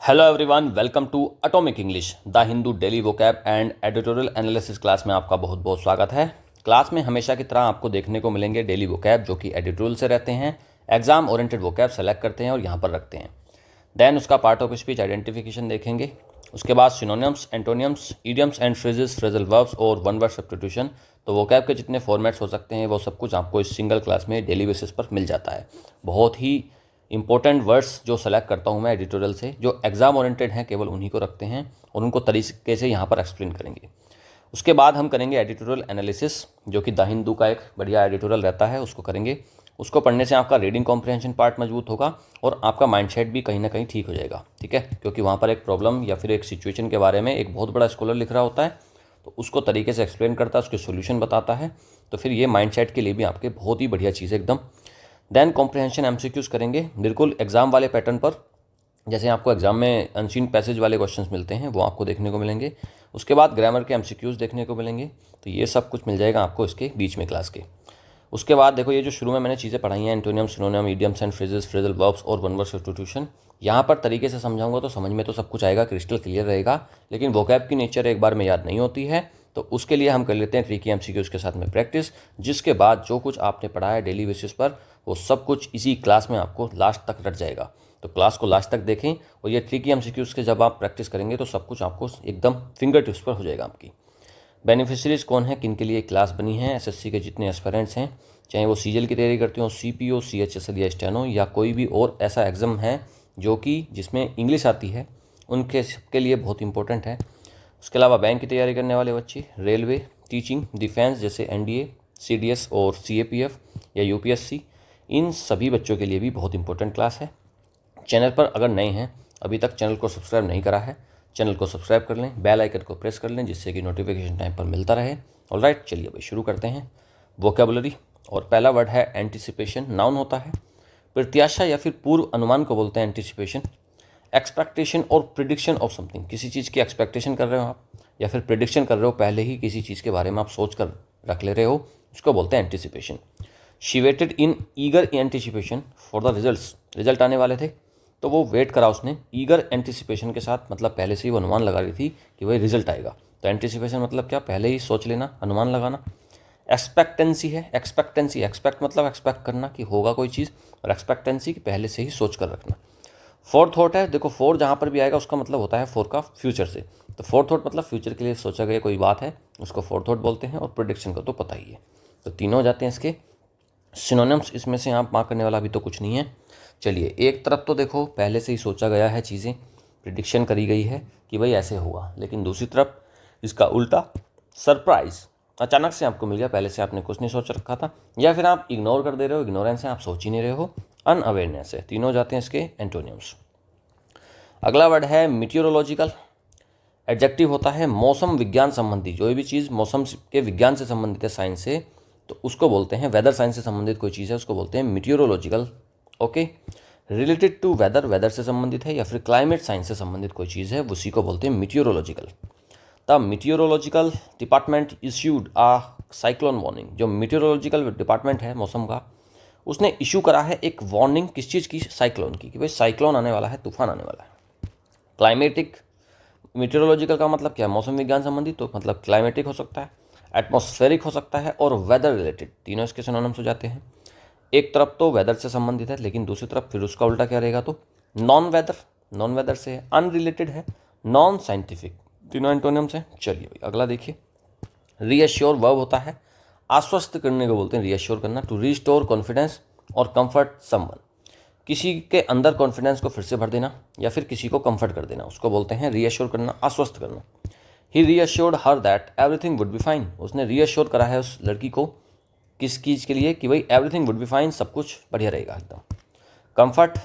Hello everyone, welcome to atomic English, the Hindu daily vocab and editorial analysis class में आपका बहुत बहुत स्वागत है। क्लास में हमेशा की तरह आपको देखने को मिलेंगे डेली वोकैब जो कि एडिटोरियल से रहते हैं, एग्जाम ओरिएंटेड वोकैब सेलेक्ट करते हैं और यहाँ पर रखते हैं। देन उसका पार्ट ऑफ स्पीच आइडेंटिफिकेशन देखेंगे। उसके बाद synonyms, एंटोनियम्स, idioms and phrases, phrasal verbs और वन वर्ड सब्स्टिट्यूशन। तो वोकैब के जितने फॉर्मेट्स हो सकते हैं वो सब कुछ आपको इस सिंगल क्लास में डेली बेसिस पर मिल जाता है। बहुत ही इंपॉर्टेंट वर्ड्स जो सेलेक्ट करता हूँ मैं एडिटोरियल से, जो एग्जाम ओरिएंटेड हैं, केवल उन्हीं को रखते हैं और उनको तरीके से यहाँ पर एक्सप्लेन करेंगे। उसके बाद हम करेंगे एडिटोरियल एनालिसिस, जो कि द हिंदू का एक बढ़िया एडिटोरियल रहता है, उसको करेंगे। उसको पढ़ने से आपका रीडिंग कॉम्प्रिहेंशन पार्ट मजबूत होगा और आपका माइंडसेट भी कहीं ना कहीं ठीक हो जाएगा, ठीक है। क्योंकि वहाँ पर एक प्रॉब्लम या फिर एक सिचुएशन के बारे में एक बहुत बड़ा स्कॉलर लिख रहा होता है, तो उसको तरीके से एक्सप्लेन करता है, उसके सोल्यूशन बताता है। तो फिर ये माइंडसेट के लिए भी आपके बहुत ही बढ़िया चीज़ है एकदम। देन कॉम्प्रिहेंशन एमसीक्यूज करेंगे, बिल्कुल एग्जाम वाले पैटर्न पर। जैसे आपको एग्जाम में अनसीन पैसेज वाले क्वेश्चंस मिलते हैं वो आपको देखने को मिलेंगे। उसके बाद ग्रामर के एमसीक्यूज देखने को मिलेंगे। तो ये सब कुछ मिल जाएगा आपको इसके बीच में क्लास के। उसके बाद देखो, ये जो शुरू में मैंने चीज़ें पढ़ाई हैं, antonym, सिनोनियम, idioms and phrases, phrasal verbs और वन वर्ड सब्स्टिट्यूशन, यहाँ पर तरीके से समझाऊंगा तो समझ में तो सब कुछ आएगा, क्रिस्टल क्लियर रहेगा। लेकिन वोकैब की नेचर एक बार में याद नहीं होती है, तो उसके लिए हम कर लेते हैं ट्रिकी एमसीक्यूज के साथ में प्रैक्टिस। जिसके बाद जो कुछ आपने पढ़ा है डेली बेसिस पर वो सब कुछ इसी क्लास में आपको लास्ट तक रट जाएगा। तो क्लास को लास्ट तक देखें और ये ट्रिकी एमसीक्यूज के जब आप प्रैक्टिस करेंगे तो सब कुछ आपको एकदम फिंगर टिप्स पर हो जाएगा आपकी। बेनिफिशरीज कौन है, किन के लिए क्लास बनी है, एसएससी के जितने एस्पिरेंट्स हैं, चाहे वो सीजीएल की तैयारी करते हो, सीपीओ, सीएचएसएल या स्टेनो, या कोई भी और ऐसा एग्ज़ाम है जो कि जिसमें इंग्लिश आती है, उनके सबके लिए बहुत इंपॉर्टेंट है। उसके अलावा बैंक की तैयारी करने वाले बच्चे, रेलवे, टीचिंग, डिफेंस जैसे एनडीए, सीडीएस और सीएपीएफ या यूपीएससी, इन सभी बच्चों के लिए भी बहुत इंपॉर्टेंट क्लास है। चैनल पर अगर नए हैं, अभी तक चैनल को सब्सक्राइब नहीं करा है, चैनल को सब्सक्राइब कर लें, बेल आइकन को प्रेस कर लें जिससे कि नोटिफिकेशन टाइम पर मिलता रहे। ऑलराइट, चलिए भाई शुरू करते हैं। वोकैबुलरी, और पहला वर्ड है एंटिसिपेशन। नाउन होता है, प्रत्याशा या फिर पूर्व अनुमान को बोलते हैं एंटिसिपेशन। एक्सपेक्टेशन और प्रिडिक्शन ऑफ समथिंग, किसी चीज़ की एक्सपेक्टेशन कर रहे हो आप या फिर प्रिडिक्शन कर रहे हो, पहले ही किसी चीज़ के बारे में आप सोच कर रख ले रहे हो, उसको बोलते हैं anticipation. She weighted in eager anticipation for the results, result आने वाले थे तो वो वेट करा उसने ईगर एंटिसिपेशन के साथ, मतलब पहले से ही वो अनुमान लगा रही थी कि वही रिजल्ट आएगा। तो एंटिसिपेशन मतलब क्या, पहले ही सोच लेना, अनुमान लगाना। एक्सपेक्टेंसी है, एक्सपेक्टेंसी, एक्सपेक्ट मतलब एक्सपेक्ट करना कि होगा कोई चीज़, और एक्सपेक्टेंसी कि पहले से ही सोच कर रखना। फोर्थ थॉट है, देखो फोर जहाँ पर भी आएगा उसका मतलब होता है फोर का फ्यूचर से, तो फोर्थ थॉट मतलब फ्यूचर के लिए सोचा गया कोई बात है, उसको फोर्थ थॉट बोलते हैं। और प्रोडिक्शन का तो पता ही है। तो तीनों हो जाते हैं इसके सिनोनिम्स। इसमें से आप मार्क करने वाला अभी तो कुछ नहीं है। चलिए, एक तरफ तो देखो पहले से ही सोचा गया है, चीज़ें प्रिडिक्शन करी गई है कि भाई ऐसे होगा, लेकिन दूसरी तरफ इसका उल्टा, सरप्राइज, अचानक से आपको मिल गया, पहले से आपने कुछ नहीं सोच रखा था, या फिर आप इग्नोर कर दे रहे हो, इग्नोरेंस है, आप सोच ही नहीं रहे हो, अनअवेयरनेस है। तीनों हो जाते हैं इसके एंटोनियम्स। अगला वर्ड है मीटियोरोलॉजिकल। एडजेक्टिव होता है मौसम विज्ञान संबंधी, जो भी चीज़ मौसम के विज्ञान से संबंधित है, साइंस से, तो उसको बोलते हैं, वेदर साइंस से संबंधित कोई चीज़ है उसको बोलते हैं meteorological. Okay, related to weather, weather से संबंधित है, या फिर क्लाइमेट साइंस से संबंधित कोई चीज़ है, उसी को बोलते हैं meteorological. The meteorological department issued a cyclone warning, जो मीटियोरोलॉजिकल डिपार्टमेंट है मौसम का, उसने इशू करा है एक वार्निंग, किस चीज़ की, साइक्लोन की, कि भाई साइक्लोन आने वाला है, तूफान आने वाला है। क्लाइमेटिक, मीटेरोलॉजिकल का मतलब क्या है, मौसम विज्ञान संबंधी, तो मतलब क्लाइमेटिक हो सकता है, एटमॉस्फेरिक हो सकता है, और वेदर रिलेटेड, तीनों इसके सिनोनिम्स हो जाते हैं। एक तरफ तो वेदर से संबंधित है, लेकिन दूसरी तरफ फिर उसका उल्टा क्या रहेगा, तो नॉन वेदर, नॉन वेदर से है, अनरिलेटेड है, नॉन साइंटिफिक, तीनों एंटोनिम्स हैं। चलिए भाई अगला देखिए। रीअश्योर वर्ब होता है, आश्वस्त करने को बोलते हैं, रीअश्योर करना, टू रिस्टोर कॉन्फिडेंस और कंफर्ट समवन, किसी के अंदर कॉन्फिडेंस को फिर से भर देना या फिर किसी को कंफर्ट कर देना, उसको बोलते हैं रीअश्योर करना, आश्वस्त करना। He reassured her that everything would be fine, उसने रीअश्योर करा है उस लड़की को, किस चीज़ के लिए, कि भाई एवरीथिंग वुड बी फाइन, सब कुछ बढ़िया रहेगा एकदम। कंफर्ट,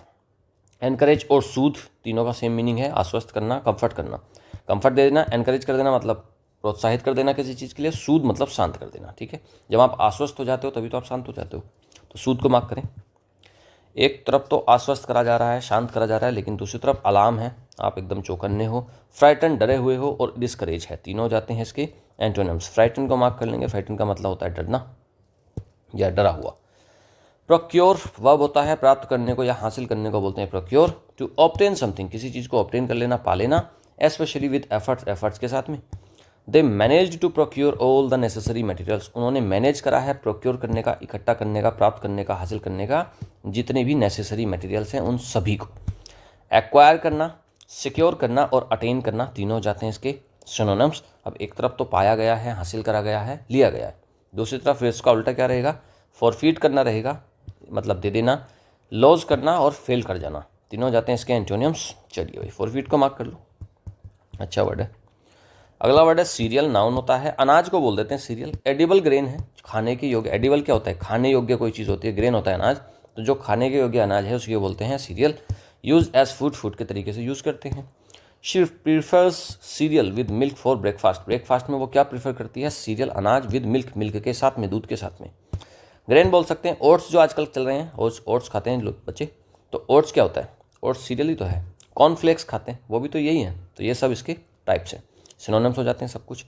एनकरेज और सूद, तीनों का सेम मीनिंग है, आश्वस्त करना, कंफर्ट करना। कंफर्ट दे देना, एनकरेज कर देना मतलब प्रोत्साहित कर देना किसी चीज़ के लिए, सूद मतलब शांत कर देना, ठीक है। जब आप आश्वस्त हो जाते हो तभी तो आप शांत हो जाते हो, तो सूद को मार्क करें। एक तरफ तो आश्वस्त करा जा रहा है, शांत करा जा रहा है, लेकिन दूसरी तरफ अलार्म है, आप एकदम चौकन्ने हो, फ्राइटन, डरे हुए हो, और डिस्करेज है, तीनों हो जाते हैं इसके एंटोनिम्स। फ्राइटन को मार्क कर लेंगे, फ्राइटन का मतलब होता है डरना या डरा हुआ। प्रोक्योर वर्ब होता है प्राप्त करने को या हासिल करने को बोलते हैं प्रोक्योर। टू ऑब्टेन समथिंग, किसी चीज़ को ऑब्टेन कर लेना, पा लेना, एस्पेशली विद एफर्ट्स के साथ में। They manage to procure all the necessary materials, उन्होंने मैनेज करा है प्रोक्योर करने का, इकट्ठा करने का, प्राप्त करने का, हासिल करने का जितने भी नेसेसरी मटेरियल्स हैं उन सभी को। एक्वायर करना, सिक्योर करना और अटेन करना तीनों हो जाते हैं इसके सिनोनिम्स। अब एक तरफ तो पाया गया है, हासिल करा गया है, लिया गया है, दूसरी तरफ फिर इसका उल्टा क्या रहेगा, फॉरफीट करना रहेगा, मतलब दे देना, लॉस करना और फेल कर जाना, तीनों हो जाते हैं इसके एंटोनियम्स। चलिए भाई फॉरफीट को मार्क कर लो, अच्छा वर्ड है। अगला वर्ड है सीरियल, नाउन होता है, अनाज को बोल देते हैं सीरियल। एडिबल ग्रेन है, खाने के योग्य, एडिबल क्या होता है, खाने योग्य कोई चीज़ होती है, ग्रेन होता है अनाज, तो जो खाने के योग्य अनाज है उसके बोलते हैं cereal. Use as food, food के तरीके से यूज़ करते हैं। She prefers cereal with milk for breakfast, breakfast में वो क्या प्रीफर करती है, सीरियल अनाज विद मिल्क, मिल्क के साथ में, दूध के साथ में। ग्रेन बोल सकते हैं, ओट्स जो आजकल चल रहे हैं, ओट्स खाते हैं लोग बच्चे, तो ओट्स क्या होता है, ओट्स सीरियल ही तो है। कॉर्नफ्लेक्स खाते हैं, वो भी तो यही है, तो ये सब इसके टाइप्स हैं, सिनोनिम्स हो जाते हैं सब कुछ।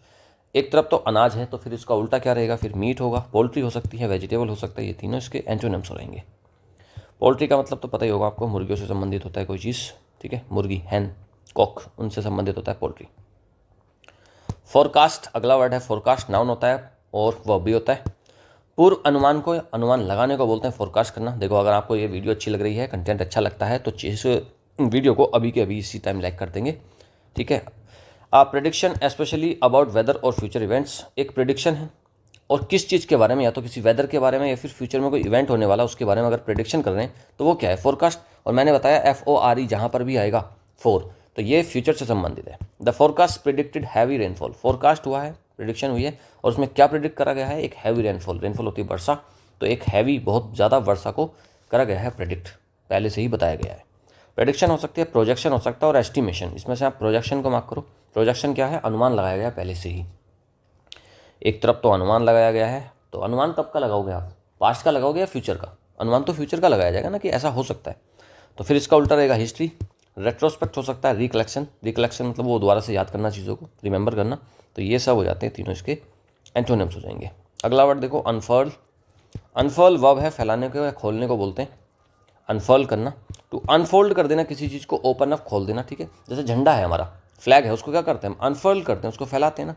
एक तरफ तो अनाज है तो फिर इसका उल्टा क्या रहेगा, फिर मीट होगा, पोल्ट्री हो सकती है, वेजिटेबल हो सकता है, ये तीनों इसके एंटोनिम्स हो रहेंगे। पोल्ट्री का मतलब तो पता ही होगा आपको, मुर्गियों से संबंधित होता है कोई चीज़, ठीक है, मुर्गी, हैन, कॉक, उनसे संबंधित होता है पोल्ट्री। फोरकास्ट अगला वर्ड है, फोरकास्ट नाउन होता है और वर्ब भी होता है। पूर्व अनुमान को, अनुमान लगाने को बोलते हैं फोरकास्ट करना। देखो अगर आपको ये वीडियो अच्छी लग रही है, कंटेंट अच्छा लगता है तो इस वीडियो को अभी के अभी इसी टाइम लाइक कर देंगे, ठीक है। प्रेडिक्शन स्पेशली अबाउट वेदर और फ्यूचर इवेंट्स, एक प्रेडिक्शन है और किस चीज़ के बारे में, या तो किसी वेदर के बारे में या फिर फ्यूचर में कोई इवेंट होने वाला उसके बारे में अगर प्रेडिक्शन कर रहे हैं तो वो क्या है, फोरकास्ट। और मैंने बताया FORE जहाँ पर भी आएगा फोर, तो ये फ्यूचर से संबंधित है। The forecast predicted heavy rainfall, forecast हुआ है, प्रिडिक्शन हुई है और उसमें क्या प्रिडिक्ट करा गया है, एक हैवी रेनफॉल, रेनफॉल होती है वर्षा, तो एक हैवी बहुत ज़्यादा वर्षा को करा गया है प्रेडिक्ट, पहले से ही बताया गया है। प्रेडिक्शन हो सकती है, प्रोजेक्शन हो सकता है और एस्टिमेशन, इसमें से आप प्रोजेक्शन को मार्क करो। प्रोजेक्शन क्या है, अनुमान लगाया गया पहले से ही। एक तरफ तो अनुमान लगाया गया है, तो अनुमान कब का लगाओगे आप, पास्ट का लगाओगे या फ्यूचर का, अनुमान तो फ्यूचर का लगाया जाएगा ना कि ऐसा हो सकता है, तो फिर इसका उल्टा रहेगा हिस्ट्री। रेट्रोस्पेक्ट हो सकता है, रिकलेक्शन, रिकलेक्शन मतलब वो दोबारा से याद करना चीज़ों को, रिमेंबर करना, तो ये सब हो जाते हैं तीनों इसके एंटोनिम्स हो जाएंगे। अगला वर्ड देखो अनफर्ल, अनफर्ल वर्ब है, फैलाने को या खोलने को बोलते हैं, अनफर्ल करना। टू अनफोल्ड कर देना किसी चीज़ को, ओपन अप, खोल देना, ठीक है। जैसे झंडा है हमारा, फ्लैग है, उसको क्या करते हैं, अनफर्ल करते हैं, उसको फैलाते हैं ना।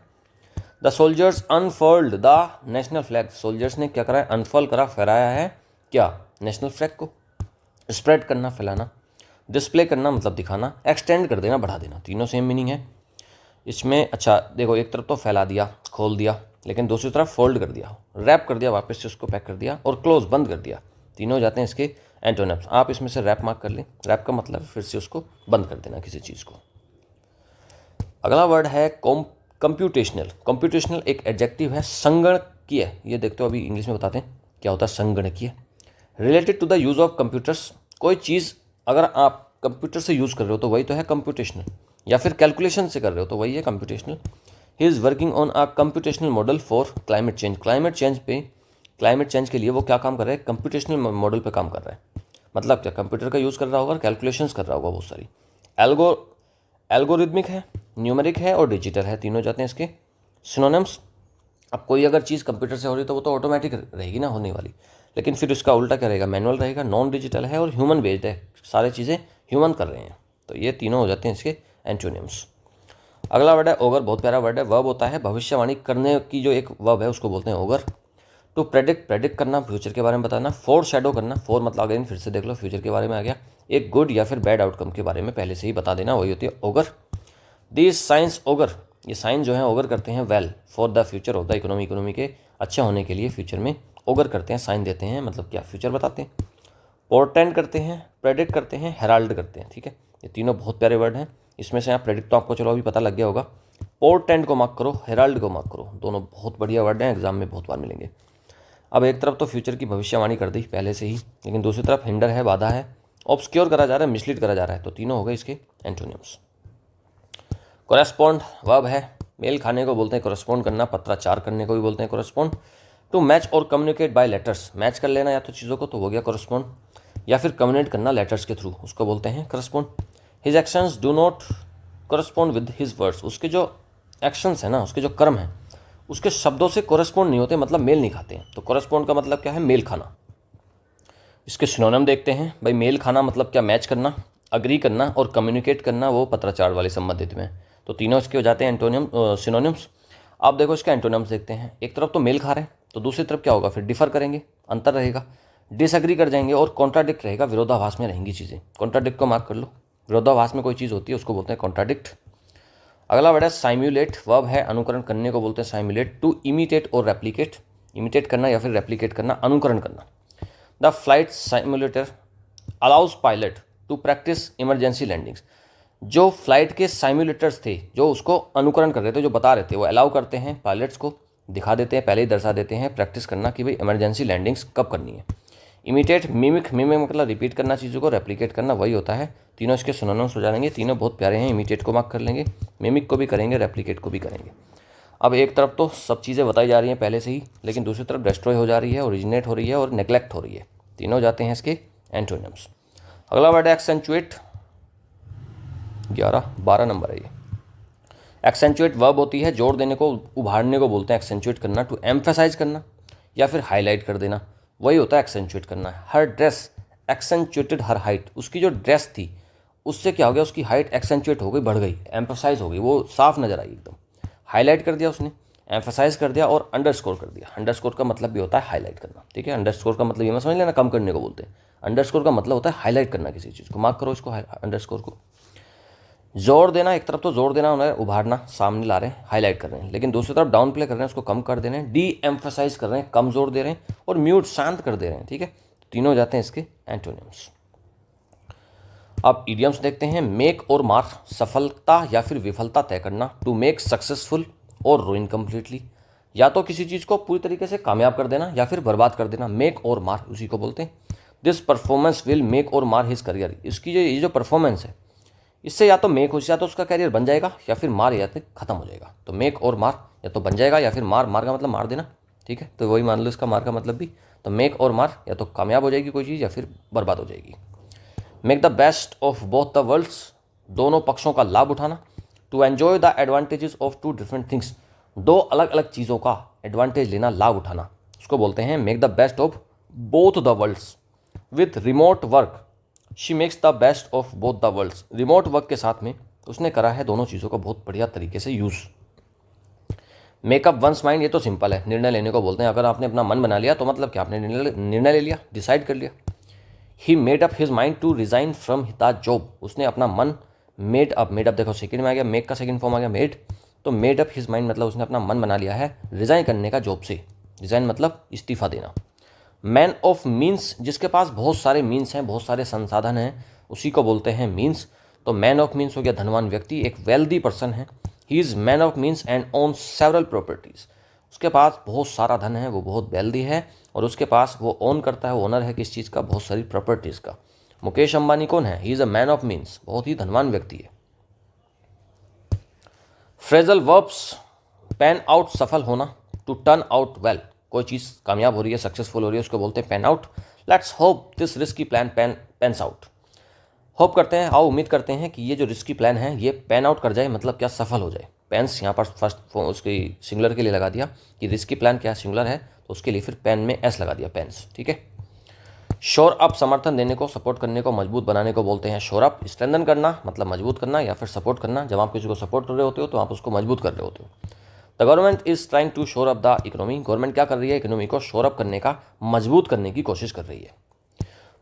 The soldiers unfurled the national flag, soldiers ने क्या करा है, अनफर्ल करा, फहराया है क्या, नेशनल फ्लैग को। स्प्रेड करना, फैलाना। डिस्प्ले करना मतलब दिखाना, एक्सटेंड कर देना, बढ़ा देना, तीनों सेम मीनिंग है इसमें। अच्छा देखो एक तरफ तो फैला दिया, खोल दिया, लेकिन दूसरी तरफ फोल्ड कर दिया, रैप कर दिया, वापस से उसको पैक कर दिया, और क्लोज, बंद कर दिया, तीनों जाते हैं इसके एंटोनिम्स। आप इसमें से रैप मार्क कर लें, रैप का मतलब फिर से उसको बंद कर देना किसी चीज़ को। अगला वर्ड है कंप्यूटेशनल, कंप्यूटेशनल एक एडजेक्टिव है, संगणकीय, ये देखते हो अभी इंग्लिश में बताते हैं क्या होता है संगणकीय। Related to the use of computers, कोई चीज़ अगर आप कंप्यूटर से यूज़ कर रहे हो तो वही तो है कंप्यूटेशनल, या फिर कैलकुलेशन से कर रहे हो तो वही है computational. He is working on a computational model for climate change, climate change के लिए वो क्या काम कर रहा है, कंप्यूटेशनल मॉडल पे काम कर रहा है। मतलब क्या, कंप्यूटर का यूज़ कर रहा होगा और कैलकुलेशंस कर रहा होगा बहुत सारी। एल्गोरिदमिक है, न्यूमेरिक है और डिजिटल है, तीनों जाते हैं इसके सिनोनिम्स। अब कोई अगर चीज़ कंप्यूटर से हो रही तो वो तो ऑटोमेटिक रहेगी ना होने वाली, लेकिन फिर इसका उल्टा क्या रहेगा, मैनुअल रहेगा, नॉन डिजिटल है और ह्यूमन बेस्ड है, सारी चीज़ें ह्यूमन कर रहे हैं, तो ये तीनों हो जाते हैं इसके एंटोनिम्स। अगला वर्ड है ओगर, बहुत प्यारा वर्ड है, वर्ब होता है भविष्यवाणी करने की, जो एक वर्ब है उसको बोलते हैं ओगर। टू प्रेडिक्ट करना, फ्यूचर के बारे में बताना। फोर शैडो करना, फोर मतलब अगेन फिर से देख लो, फ्यूचर के बारे में आ गया, एक गुड या फिर बैड आउटकम के बारे में पहले से ही बता देना, वही होती है ओगर। दिस साइंस ओगर, ये साइन जो है ओगर करते हैं well for the future of the economy, economy के अच्छे होने के लिए फ्यूचर में ओगर करते हैं, साइन देते हैं, मतलब क्या, फ्यूचर बताते हैं। पोर्टेंड करते हैं, प्रेडिक्ट करते हैं, हेराल्ड करते हैं, ठीक है। ये तीनों बहुत प्यारे वर्ड हैं, इसमें से आप प्रेडिक्ट तो आपको चलो अभी पता लग गया होगा, पोर्टेंड को मार्क करो, हेराल्ड को मार्क करो, दोनों बहुत बढ़िया वर्ड हैं, एग्जाम में बहुत बार मिलेंगे। अब एक तरफ तो फ्यूचर की भविष्यवाणी कर दी पहले से ही, लेकिन दूसरी तरफ हिंडर है, बाधा है, ऑब्सक्योर करा जा रहा है, मिसलीड करा जा रहा है, तो तीनों हो गए इसके एंटोनिम्स। कोरेस्पॉन्ड वर्ब है, मेल खाने को बोलते हैं कोरेस्पॉन्ड करना, पत्राचार करने को भी बोलते हैं कोरेस्पॉन्ड। टू मैच और कम्युनिकेट बाय लेटर्स, मैच कर लेना या तो चीज़ों को, तो हो गया कोरेस्पॉन्ड, या फिर कम्युनिकेट करना लेटर्स के थ्रू, उसको बोलते हैं कोरेस्पॉन्ड। His actions do not कोरेस्पॉन्ड with his words, उसके जो एक्शंस हैं ना, उसके जो कर्म हैं, उसके शब्दों से कोरेस्पॉन्ड नहीं होते, मतलब मेल नहीं खाते हैं, तो कोरेस्पॉन्ड का मतलब क्या है, मेल खाना। इसके सिनोनिम देखते हैं भाई। मेल खाना मतलब क्या, मैच करना, अग्री करना और कम्युनिकेट करना, वो पत्राचार वाले संबंधित में। तो तीनों इसके हो जाते हैं एंटोनियम सिनोनिम्स। आप देखो इसके एंटोनिम्स देखते हैं। एक तरफ तो मेल खा रहे हैं तो दूसरी तरफ क्या होगा, फिर डिफर करेंगे, अंतर रहेगा, डिसएग्री कर जाएंगे और कॉन्ट्राडिक्ट रहेगा, विरोधाभास में रहेंगी चीज़ें। कॉन्ट्राडिक्ट को मार्क कर लो, विरोधाभास में कोई चीज़ होती है उसको बोलते हैं कॉन्ट्राडिक्ट। अगला वर्ड है साइम्यूलेट, वर्ब है अनुकरण करने को बोलते हैं साइम्यूलेट। टू इमिटेट और रेप्लिकेट, इमिटेट करना या फिर रेप्लिकेट करना, अनुकरण करना। The flight simulator allows pilot to practice emergency landings. जो फ्लाइट के साइम्यूलेटर्स थे, जो उसको अनुकरण कर रहे थे, जो बता रहे थे, वो अलाउ करते हैं पायलट्स को, दिखा देते हैं, पहले ही दर्शा देते हैं प्रैक्टिस करना कि भाई इमरजेंसी लैंडिंग्स कब करनी है। इमिटेट, मिमिक, मिमिक मतलब रिपीट करना चीज़ों को, रेप्लिकेट करना वही होता है। तीनों इसके सिनोनिम्स हो जाएंगे, तीनों बहुत प्यारे हैं। इमिटेट को मार्क कर लेंगे, मिमिक को भी करेंगे, रेप्लिकेट को भी करेंगे। अब एक तरफ तो सब चीज़ें बताई जा रही हैं पहले से ही, लेकिन दूसरी तरफ डिस्ट्रॉय हो जा रही है, ओरिजिनेट हो रही है और नेग्लेक्ट हो रही है। तीनों जाते हैं इसके एंटोनिम्स। अगला वर्ड है एक्सेंचुएट, 12 नंबर है ये। एक्सेंचुएट वर्ब होती है, जोड़ देने को, उभारने को बोलते हैं एक्सेंचुएट करना। टू एम्फेसाइज करना या फिर हाईलाइट कर देना, वही होता है एक्सेंचुएट करना। हर ड्रेस एक्सेंचुएटेड हर हाइट, उसकी जो ड्रेस थी उससे क्या हो गया, उसकी हाइट एक्सेंचुएट हो गई, बढ़ गई, एम्फेसाइज हो गई, वो साफ नजर आई एकदम। हाईलाइट कर दिया उसने, एम्फेसाइज कर दिया और अंडरस्कोर कर दिया। अंडरस्कोर का मतलब भी होता है हाईलाइट करना, ठीक है। अंडरस्कोर का मतलब ये मत समझ लेना कम करने को बोलते हैं। अंडरस्कोर का मतलब होता है हाईलाइट करना किसी चीज़ को। मार्क करो इसको, अंडरस्कोर को। जोर देना, एक तरफ तो जोर देना उन्हें उभारना, सामने ला रहे हैं, हाईलाइट कर रहे हैं, लेकिन दूसरी तरफ डाउन प्ले कर रहे हैं, उसको कम कर दे रहे हैं, डी एम्फेसाइज कर रहे हैं, कम जोर दे रहे हैं, और म्यूट, शांत कर दे रहे हैं, ठीक है। तीनों हो जाते हैं इसके एंटोनिम्स। अब इडियम्स देखते हैं। मेक और मार, सफलता या फिर विफलता तय करना। टू मेक सक्सेसफुल और रूइन कम्प्लीटली, या तो किसी चीज़ को पूरी तरीके से कामयाब कर देना या फिर बर्बाद कर देना। मेक और मार उसी को बोलते हैं। दिस परफॉर्मेंस विल मेक और मार हिज करियर, इसकी ये जो परफॉर्मेंस है, इससे या तो मेक हो, या तो उसका करियर बन जाएगा, या फिर मार या फिर खत्म हो जाएगा। तो मेक और मार, या तो बन जाएगा या फिर मार, मार का मतलब मार देना, ठीक है। तो वही मान लो इसका मार का मतलब भी। तो मेक और मार, या तो कामयाब हो जाएगी कोई चीज़ या फिर बर्बाद हो जाएगी। Make the best of both the worlds, दोनों पक्षों का लाभ उठाना। To enjoy the advantages of two different things, दो अलग अलग चीज़ों का एडवांटेज लेना, लाभ उठाना, उसको बोलते हैं make the best of both the worlds. With remote work she makes the best of both the worlds, remote work के साथ में उसने करा है दोनों चीज़ों का बहुत बढ़िया तरीके से यूज़। मेकअप वंस माइंड, ये तो सिंपल है, निर्णय लेने को बोलते हैं। अगर आपने अपना मन बना लिया तो मतलब क्या, आपने निर्णय ले लिया, डिसाइड कर लिया। He made up his mind to resign from the job, उसने अपना मन मेड अप देखो सेकंड में आ गया, मेक का सेकंड फॉर्म आ गया मेड, तो मेड अप हिज माइंड मतलब उसने अपना मन बना लिया है रिजाइन करने का जॉब से। रिजाइन मतलब इस्तीफा देना। मैन ऑफ मीन्स, जिसके पास बहुत सारे मीन्स हैं, बहुत सारे संसाधन हैं, उसी को बोलते हैं मीन्स। तो मैन ऑफ मीन्स हो गया धनवान व्यक्ति, एक वेल्दी पर्सन है। He is man of means and own several properties, उसके पास बहुत सारा धन है, वो बहुत वेल्दी है और उसके पास वो ओन करता है, ओनर है किस चीज़ का, बहुत सारी प्रॉपर्टीज़ का। मुकेश अंबानी कौन है, he is a man of means, बहुत ही धनवान व्यक्ति है। फ्रेजल वर्ब्स, पैन आउट सफल होना, टू टर्न आउट वेल, कोई चीज़ कामयाब हो रही है, सक्सेसफुल हो रही है, उसको बोलते हैं pan out. Let's hope this risky plan pans out, hope करते हैं, आओ उम्मीद करते हैं कि ये जो रिस्की प्लान है ये पैन आउट कर जाए, मतलब क्या, सफल हो जाए। पेंस यहाँ पर फर्स्ट उसकी सिंगुलर के लिए लगा दिया कि रिस्की प्लान क्या सिंगुलर है, तो उसके लिए फिर पेन में एस लगा दिया, पेंस, ठीक है। शोर अप, समर्थन देने को, सपोर्ट करने को, मजबूत बनाने को बोलते हैं शोर अप। स्ट्रेंथन करना मतलब मजबूत करना या फिर सपोर्ट करना, जब आप किसी को सपोर्ट कर रहे होते हो तो आप उसको मजबूत कर रहे होते हो। The government is trying to shore up the economy, government क्या कर रही है, इकोनॉमी को शोर अप करने का, मजबूत करने की कोशिश कर रही है।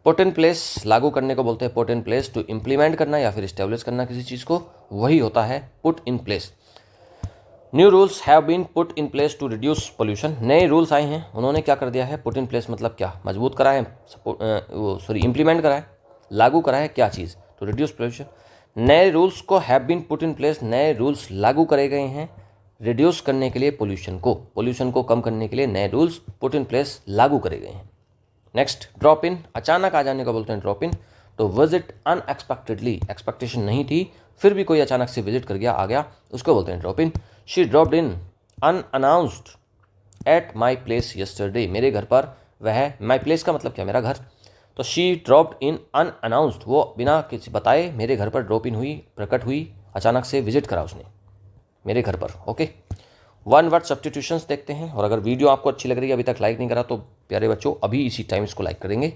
पुट इन प्लेस, लागू करने को बोलते हैं put in place. To implement करना या फिर इस्टेब्लिश करना किसी चीज़ को, वही होता है put in place. New rules have been put in place to reduce pollution, नए रूल्स आए हैं, उन्होंने क्या कर दिया है, पुट इन प्लेस मतलब क्या, मजबूत करा है, इम्प्लीमेंट करा है, लागू करा है क्या चीज़, टू रिड्यूस पोल्यूशन। नए रूल्स को have been put in place, नए रूल्स लागू करे गए हैं रिड्यूस करने के लिए पोल्यूशन को कम करने के लिए नए रूल्स पुट इन प्लेस लागू करे गए हैं। नेक्स्ट, ड्रॉप इन, अचानक आ जाने को बोलते हैं ड्रॉप इन। तो विजिट अनएक्सपेक्टेडली, एक्सपेक्टेशन नहीं थी फिर भी कोई अचानक से विजिट कर गया, आ गया, उसको बोलते हैं drop in. She dropped in unannounced at my place yesterday, मेरे घर पर वह, माई प्लेस का मतलब क्या, मेरा घर। तो शी ड्रॉप्ड इन अनअनाउंस्ड, वो बिना किसी बताए मेरे घर पर ड्रॉप इन हुई, प्रकट हुई, अचानक से विजिट करा उसने मेरे घर पर। ओके, वन वर्ड सब्स्टिट्यूशंस देखते हैं। और अगर वीडियो आपको अच्छी लग रही है, अभी तक लाइक नहीं करा तो प्यारे बच्चों अभी इसी टाइम इसको लाइक करेंगे।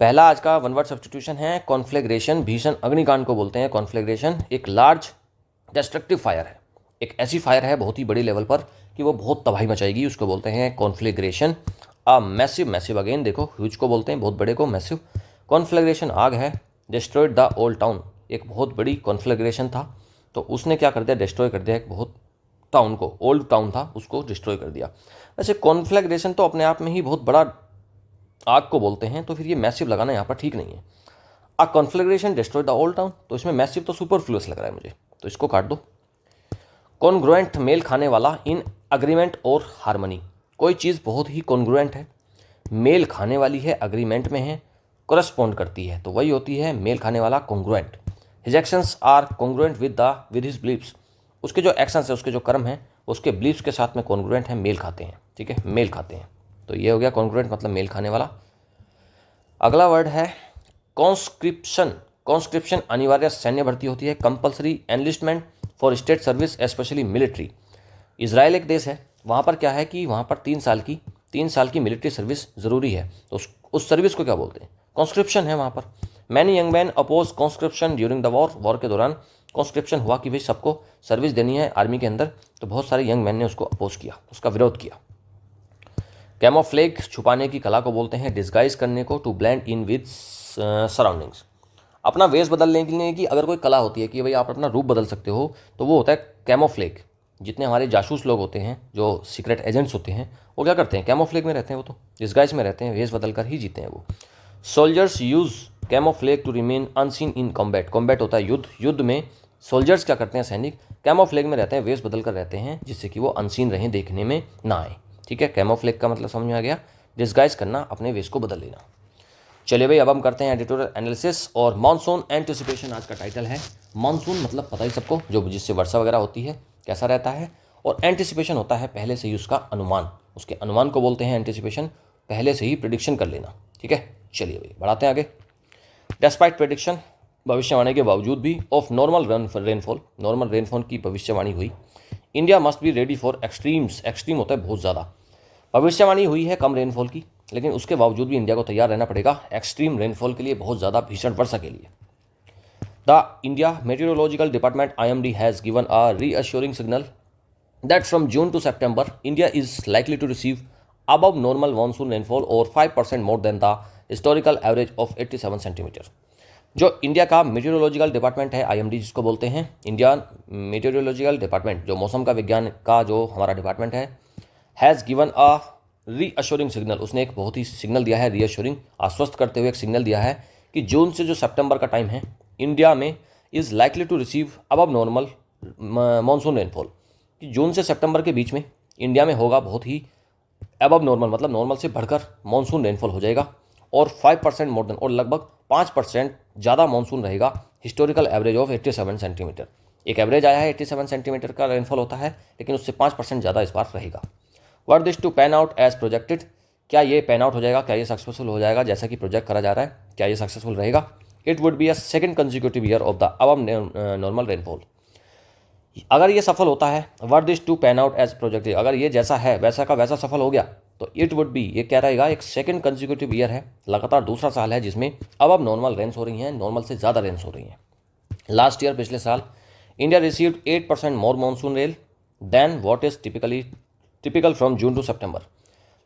पहला आज का वन वर्ड सब्स्टिट्यूशन है कॉन्फ्लैग्रेशन। भीषण अग्निकांड को बोलते हैं कॉन्फ्लैग्रेशन। एक लार्ज डिस्ट्रक्टिव फायर है, एक ऐसी फायर है बहुत ही बड़ी लेवल पर कि वो बहुत तबाही मचाएगी, उसको बोलते हैं कॉन्फ्लैग्रेशन। अ मैसिव, मैसिव अगेन देखो ह्यूज को बोलते हैं बहुत बड़े को मैसिव। कॉन्फ्लैग्रेशन आग है। डिस्ट्रॉयड द ओल्ड टाउन, एक बहुत बड़ी कॉन्फ्लैग्रेशन था तो उसने क्या कर दिया, डिस्ट्रॉय कर दिया एक बहुत टाउन को, ओल्ड टाउन था उसको डिस्ट्रॉय कर दिया। वैसे कॉन्फ्लैग्रेशन तो अपने आप में ही बहुत बड़ा आग को बोलते हैं, तो फिर ये मैसिव लगाना यहाँ पर ठीक नहीं है। अ कॉन्फ्लैग्रेशन डिस्ट्रॉय द ओल्ड टाउन, तो इसमें मैसिव तो सुपरफ्लुअस लग रहा है मुझे, तो इसको काट दो। कॉन्ग्रुएंट, मेल खाने वाला। इन अग्रीमेंट और हारमनी, कोई चीज़ बहुत ही कॉन्ग्रुएंट है, मेल खाने वाली है, अग्रीमेंट में है, करस्पॉन्ड करती है, तो वही होती है मेल खाने वाला congruent. His actions are congruent with his beliefs, उसके जो एक्शंस है, उसके जो कर्म हैं, उसके बिलीव्स के साथ में कॉन्ग्रुएंट है, मेल खाते हैं। ठीक है, मेल खाते हैं, तो ये हो गया कॉन्ग्रुएंट मतलब मेल खाने वाला। अगला वर्ड है कॉन्स्क्रिप्शन। कॉन्स्क्रिप्शन अनिवार्य सैन्य भर्ती होती है, compulsory enlistment for state service specially military. Israel एक देश है, वहाँ पर क्या है कि वहाँ पर 3 साल की मिलिट्री सर्विस ज़रूरी है, तो उस सर्विस को क्या बोलते हैं, कॉन्स्क्रिप्शन है वहाँ पर। Many young man oppose conscription during the war के दौरान कॉन्स्क्रिप्शन हुआ कि भाई सबको सर्विस देनी है आर्मी के अंदर, तो बहुत सारे यंग मैन ने उसको अपोज किया, उसका विरोध किया। कैमोफ्लेग, छुपाने की कला को बोलते हैं, डिस्गाइज करने को, to blend in with surroundings. अपना वेश बदलने की अगर कोई कला होती है कि भाई आप अपना रूप बदल सकते हो, तो वो होता है कैमोफ्लेग। जितने हमारे जासूस लोग होते हैं, जो सीक्रेट एजेंट्स होते हैं, वो क्या करते हैं, कैमोफ्लेग में रहते हैं, वो तो डिस्गाइज में रहते हैं, वेश बदल कर ही जीते हैं वो। Soldiers use camouflage to remain unseen in combat. Combat होता है युद्ध, युद्ध में सोल्जर्स क्या करते हैं, सैनिक कैमोफ्लेग में रहते हैं, वेश बदल कर रहते हैं, जिससे कि वो अनसीन रहें, देखने में ना आए। ठीक है, कैमोफ्लेग का मतलब समझ में आ गया, डिस्गाइज करना, अपने वेश को बदल लेना। चलिए भाई अब हम करते हैं एडिटोरियल एनालिसिस। और मानसून एंटिसिपेशन आज का टाइटल है। मानसून मतलब पता ही सबको, जो जिससे वर्षा वगैरह होती है, कैसा रहता है, और एंटिसिपेशन होता है पहले से ही उसका अनुमान, उसके अनुमान को बोलते हैं एंटिसिपेशन, पहले से ही प्रिडिक्शन कर लेना। ठीक है, चलिए भाई बढ़ाते हैं आगे। डेस्पाइट प्रेडिक्शन, भविष्यवाणी के बावजूद भी, of normal rainfall, normal rainfall की भविष्यवाणी हुई। India must be ready for extremes, extreme होता है बहुत ज़्यादा, भविष्यवाणी हुई है कम रेनफॉल की, लेकिन उसके बावजूद भी इंडिया को तैयार रहना पड़ेगा एक्सट्रीम रेनफॉल के लिए, बहुत ज़्यादा भीषण वर्षा के लिए। The India Meteorological Department IMD has given a reassuring signal that from June to September India is likely to receive above normal monsoon rainfall और 5% more than the historical average of 87 centimetre. जो India का मेटीरियोलॉजिकल department है IMD जिसको बोलते हैं, Indian मेटीरियोलॉजिकल department, जो मौसम का विज्ञान का जो हमारा डिपार्टमेंट है, has given a reassuring signal, उसने एक बहुत ही सिग्नल दिया है, रीअश्योरिंग आश्वस्त करते हुए एक सिग्नल दिया है कि जून से जो सितंबर का टाइम है, इंडिया में is likely to receive above normal monsoon rainfall, कि जून से सितंबर के बीच में इंडिया में होगा बहुत ही अबव नॉर्मल, मतलब नॉर्मल से बढ़कर मानसून रेनफॉल हो जाएगा, और 5% मोर देन, और लगभग 5% ज़्यादा मानसून रहेगा, हिस्टोरिकल एवरेज ऑफ 87 सेंटीमीटर। एक एवरेज आया है 87 सेंटीमीटर का रेनफॉल होता है, लेकिन उससे 5% ज़्यादा इस बार रहेगा। Were this to pan out as projected, क्या ये पैन आउट हो जाएगा, क्या ये सक्सेसफुल हो जाएगा जैसा कि प्रोजेक्ट करा जा रहा है, क्या ये सक्सेसफुल रहेगा। It would be a second consecutive year of the above normal rainfall, अगर ये सफल होता है, were this to pan out as projected, अगर ये जैसा है वैसा का वैसा सफल हो गया, तो इट वुड बी, ये क्या रहेगा, एक सेकंड कंसेक्यूटिव ईयर है, लगातार दूसरा साल है जिसमें अब नॉर्मल रेंस हो रही हैं, नॉर्मल से ज़्यादा रेंस हो रही हैं। लास्ट ईयर, पिछले साल, India received 8% more monsoon rain than what is typical from June to September.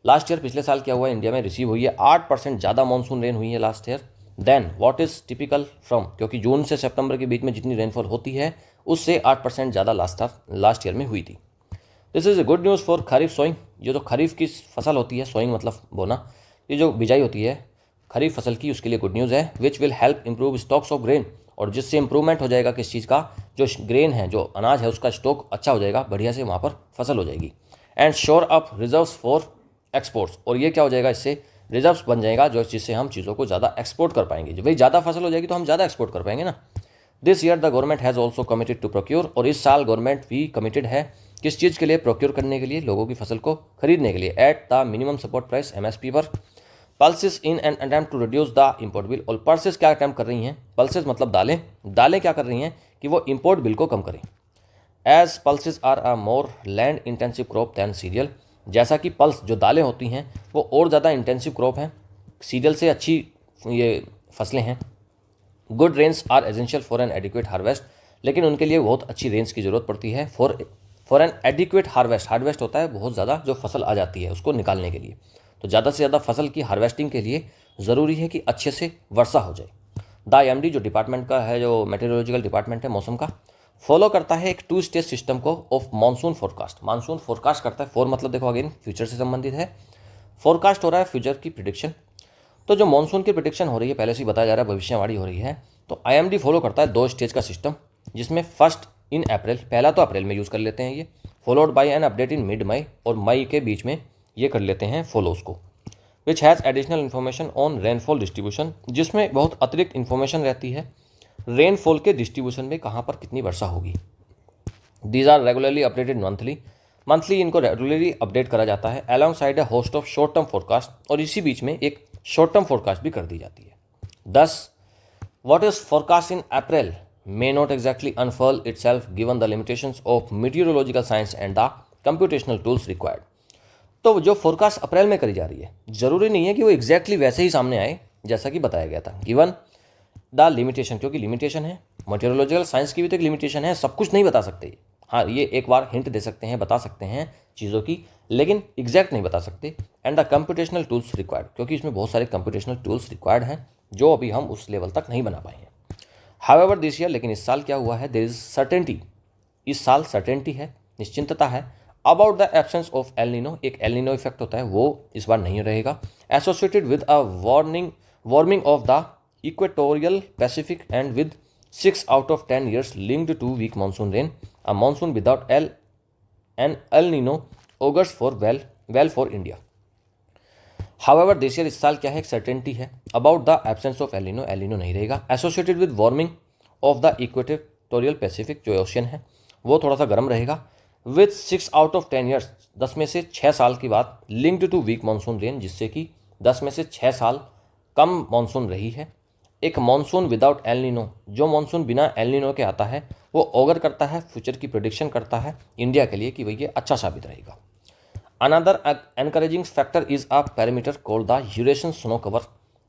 Last year, पिछले साल क्या हुआ, इंडिया में रिसीव हुई है 8% ज़्यादा मानसून रेन हुई है last year than what is typical from, क्योंकि जून से सितंबर के बीच में जितनी रेनफॉल होती है उससे 8% ज़्यादा लास्ट ईयर में हुई थी। This is a good news for kharif sowing, ये जो खरीफ की फसल होती है, सोइंग मतलब बोना, ये जो बिजाई होती है खरीफ फसल की, उसके लिए गुड न्यूज़ है। Which will help improve stocks of grain, और जिससे इंप्रूवमेंट हो जाएगा किस चीज़ का, जो ग्रेन है, जो अनाज है, उसका स्टॉक अच्छा हो जाएगा, बढ़िया से वहाँ पर फसल हो जाएगी। And sure up reserves for exports, और ये क्या हो जाएगा, इससे रिजर्व्स बन जाएगा, जो जिससे हम चीज़ों को ज़्यादा एक्सपोर्ट कर पाएंगे। जब भाई ज़्यादा फसल हो जाएगी तो हम ज़्यादा एक्सपोर्ट कर पाएंगे ना। This year the government has also committed to procure, और इस साल गवर्नमेंट भी कमिटेड है किस चीज़ के लिए, प्रोक्योर करने के लिए, लोगों की फसल को खरीदने के लिए, at the minimum support price MSP पर। Pulses in an attempt to reduce the import bill, और पल्सेस क्या अटैम्प्ट कर रही हैं, पल्सेस मतलब दालें, दालें क्या कर रही हैं कि वो इम्पोर्ट बिल को कम करें। As pulses are a more land intensive crop than cereal, जैसा कि पल्स जो दालें होती हैं वो और ज़्यादा इंटेंसिव क्रॉप हैं, सीरियल से अच्छी ये फसलें हैं। Good rains are essential for an adequate harvest, लेकिन उनके लिए बहुत अच्छी रेंज की ज़रूरत पड़ती है for an adequate harvest. Harvest होता है बहुत ज़्यादा जो फसल आ जाती है उसको निकालने के लिए, तो ज़्यादा से ज़्यादा फसल की हार्वेस्टिंग के लिए ज़रूरी है कि अच्छे से वर्षा हो जाए। द IMD जो डिपार्टमेंट का है, जो मेटेरोलॉजिकल डिपार्टमेंट है मौसम का, फॉलो करता है एक 2 स्टेज सिस्टम को of monsoon forecast. Monsoon forecast करता है, फॉर मतलब देखो अगेन फ्यूचर से संबंधित है, फोरकास्ट हो रहा है फ्यूचर की प्रिडिक्शन। तो जो मानसून की प्रिडिक्शन हो रही है पहले से ही बताया जा रहा है, भविष्यवाणी हो रही है, तो IMD फॉलो करता है 2 स्टेज का सिस्टम, जिसमें फर्स्ट इन अप्रैल, पहला तो अप्रैल में यूज़ कर लेते हैं ये, followed by an update in mid May, और मई के बीच में ये कर लेते हैं फॉलो उसको, which has additional information on rainfall distribution, जिसमें बहुत अतिरिक्त इन्फॉर्मेशन रहती है रेनफॉल के डिस्ट्रीब्यूशन में कहाँ पर कितनी वर्षा होगी। These are regularly updated monthly इनको रेगुलरली अपडेट करा जाता है alongside a host of short term forecast, और इसी बीच में एक शॉर्ट टर्म फोरकास्ट भी कर दी जाती है। दस what is forecast in April may not exactly unfurl itself given the limitations of meteorological science and the computational tools required। तो जो फोरकास्ट अप्रैल में करी जा रही है ज़रूरी नहीं है कि वो एग्जैक्टली वैसे ही सामने आए जैसा कि बताया गया था, गिवन द लिमिटेशन, क्योंकि लिमिटेशन है, मेटेरोलॉजिकल साइंस की भी तो एक लिमिटेशन है, सब कुछ नहीं बता सकते। हाँ, ये एक बार हिंट दे सकते हैं, बता सकते हैं चीज़ों की, लेकिन एग्जैक्ट नहीं बता सकते। And the computational tools required, क्योंकि इसमें बहुत सारे कंप्यूटेशनल टूल्स रिक्वायर्ड हैं जो अभी हम उस लेवल तक नहीं बना पाए हैं। हाउएवर दिस ईयर, लेकिन इस साल क्या हुआ है, देयर इज सर्टेनिटी, इस साल सर्टेनिटी है, निश्चिंतता है, about the absence of El Nino, एक एल नीनो इफेक्ट होता है वो इस बार नहीं रहेगा, associated with a warming of the equatorial Pacific and with 6 out of 10 years linked to weak monsoon rain, a monsoon without an El Nino augurs for well for India। However this year, इस साल क्या है, एक certainty है about the absence of El Nino नहीं रहेगा, associated with warming of the equatorial Pacific, जो ocean है वो थोड़ा सा गर्म रहेगा, विथ 6 out of 10 years, 10 में से 6 साल की बात, linked to weak monsoon rain, जिससे कि 10 में से 6 साल कम मानसून रही है। एक मानसून विदाउट एल नीनो, जो मानसून बिना एल नीनो के आता है वो ऑगर करता है, फ्यूचर की प्रेडिक्शन करता है इंडिया के लिए कि भाई ये अच्छा साबित रहेगा। Another encouraging factor is a parameter called the Eurasian snow cover.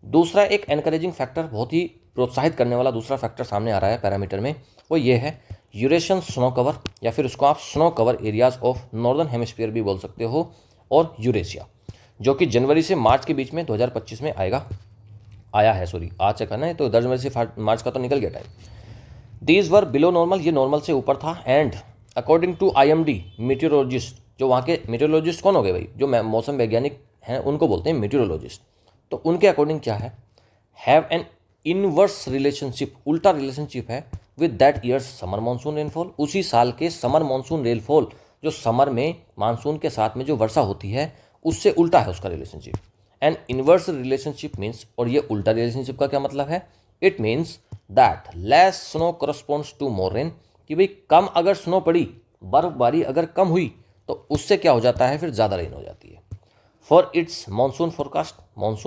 दूसरा एक एनकरेजिंग फैक्टर, बहुत ही प्रोत्साहित करने वाला दूसरा फैक्टर सामने आ रहा है पैरामीटर में, वो ये है यूरेशियन स्नो कवर, या फिर उसको आप snow cover areas of northern hemisphere भी बोल सकते हो, और यूरेशिया, जो कि जनवरी से मार्च के बीच में 2025 में आया है, सॉरी आ चुका ना, तो जनवरी से मार्च का तो निकल गया time. These were below normal, ये नॉर्मल से ऊपर था, एंड अकॉर्डिंग टू IMD मीटियोरोलॉजिस्ट, जो वहाँ के मीटियोरोलॉजिस्ट कौन हो गए भाई, जो मौसम वैज्ञानिक हैं उनको बोलते हैं मीटियोरोलॉजिस्ट, तो उनके अकॉर्डिंग क्या है, हैव एन इनवर्स रिलेशनशिप, उल्टा रिलेशनशिप है with that years summer monsoon rainfall, उसी साल के समर मानसून रेनफॉल, जो समर में मानसून के साथ में जो वर्षा होती है उससे उल्टा है उसका relationship. An inverse relationship means, और ये उल्टा रिलेशनशिप का क्या मतलब है, it means that less snow corresponds to more rain, कि भाई कम अगर स्नो पड़ी, बर्फबारी अगर कम हुई तो उससे क्या हो जाता है, फिर ज़्यादा रेन हो जाती है। फॉर इट्स मानसून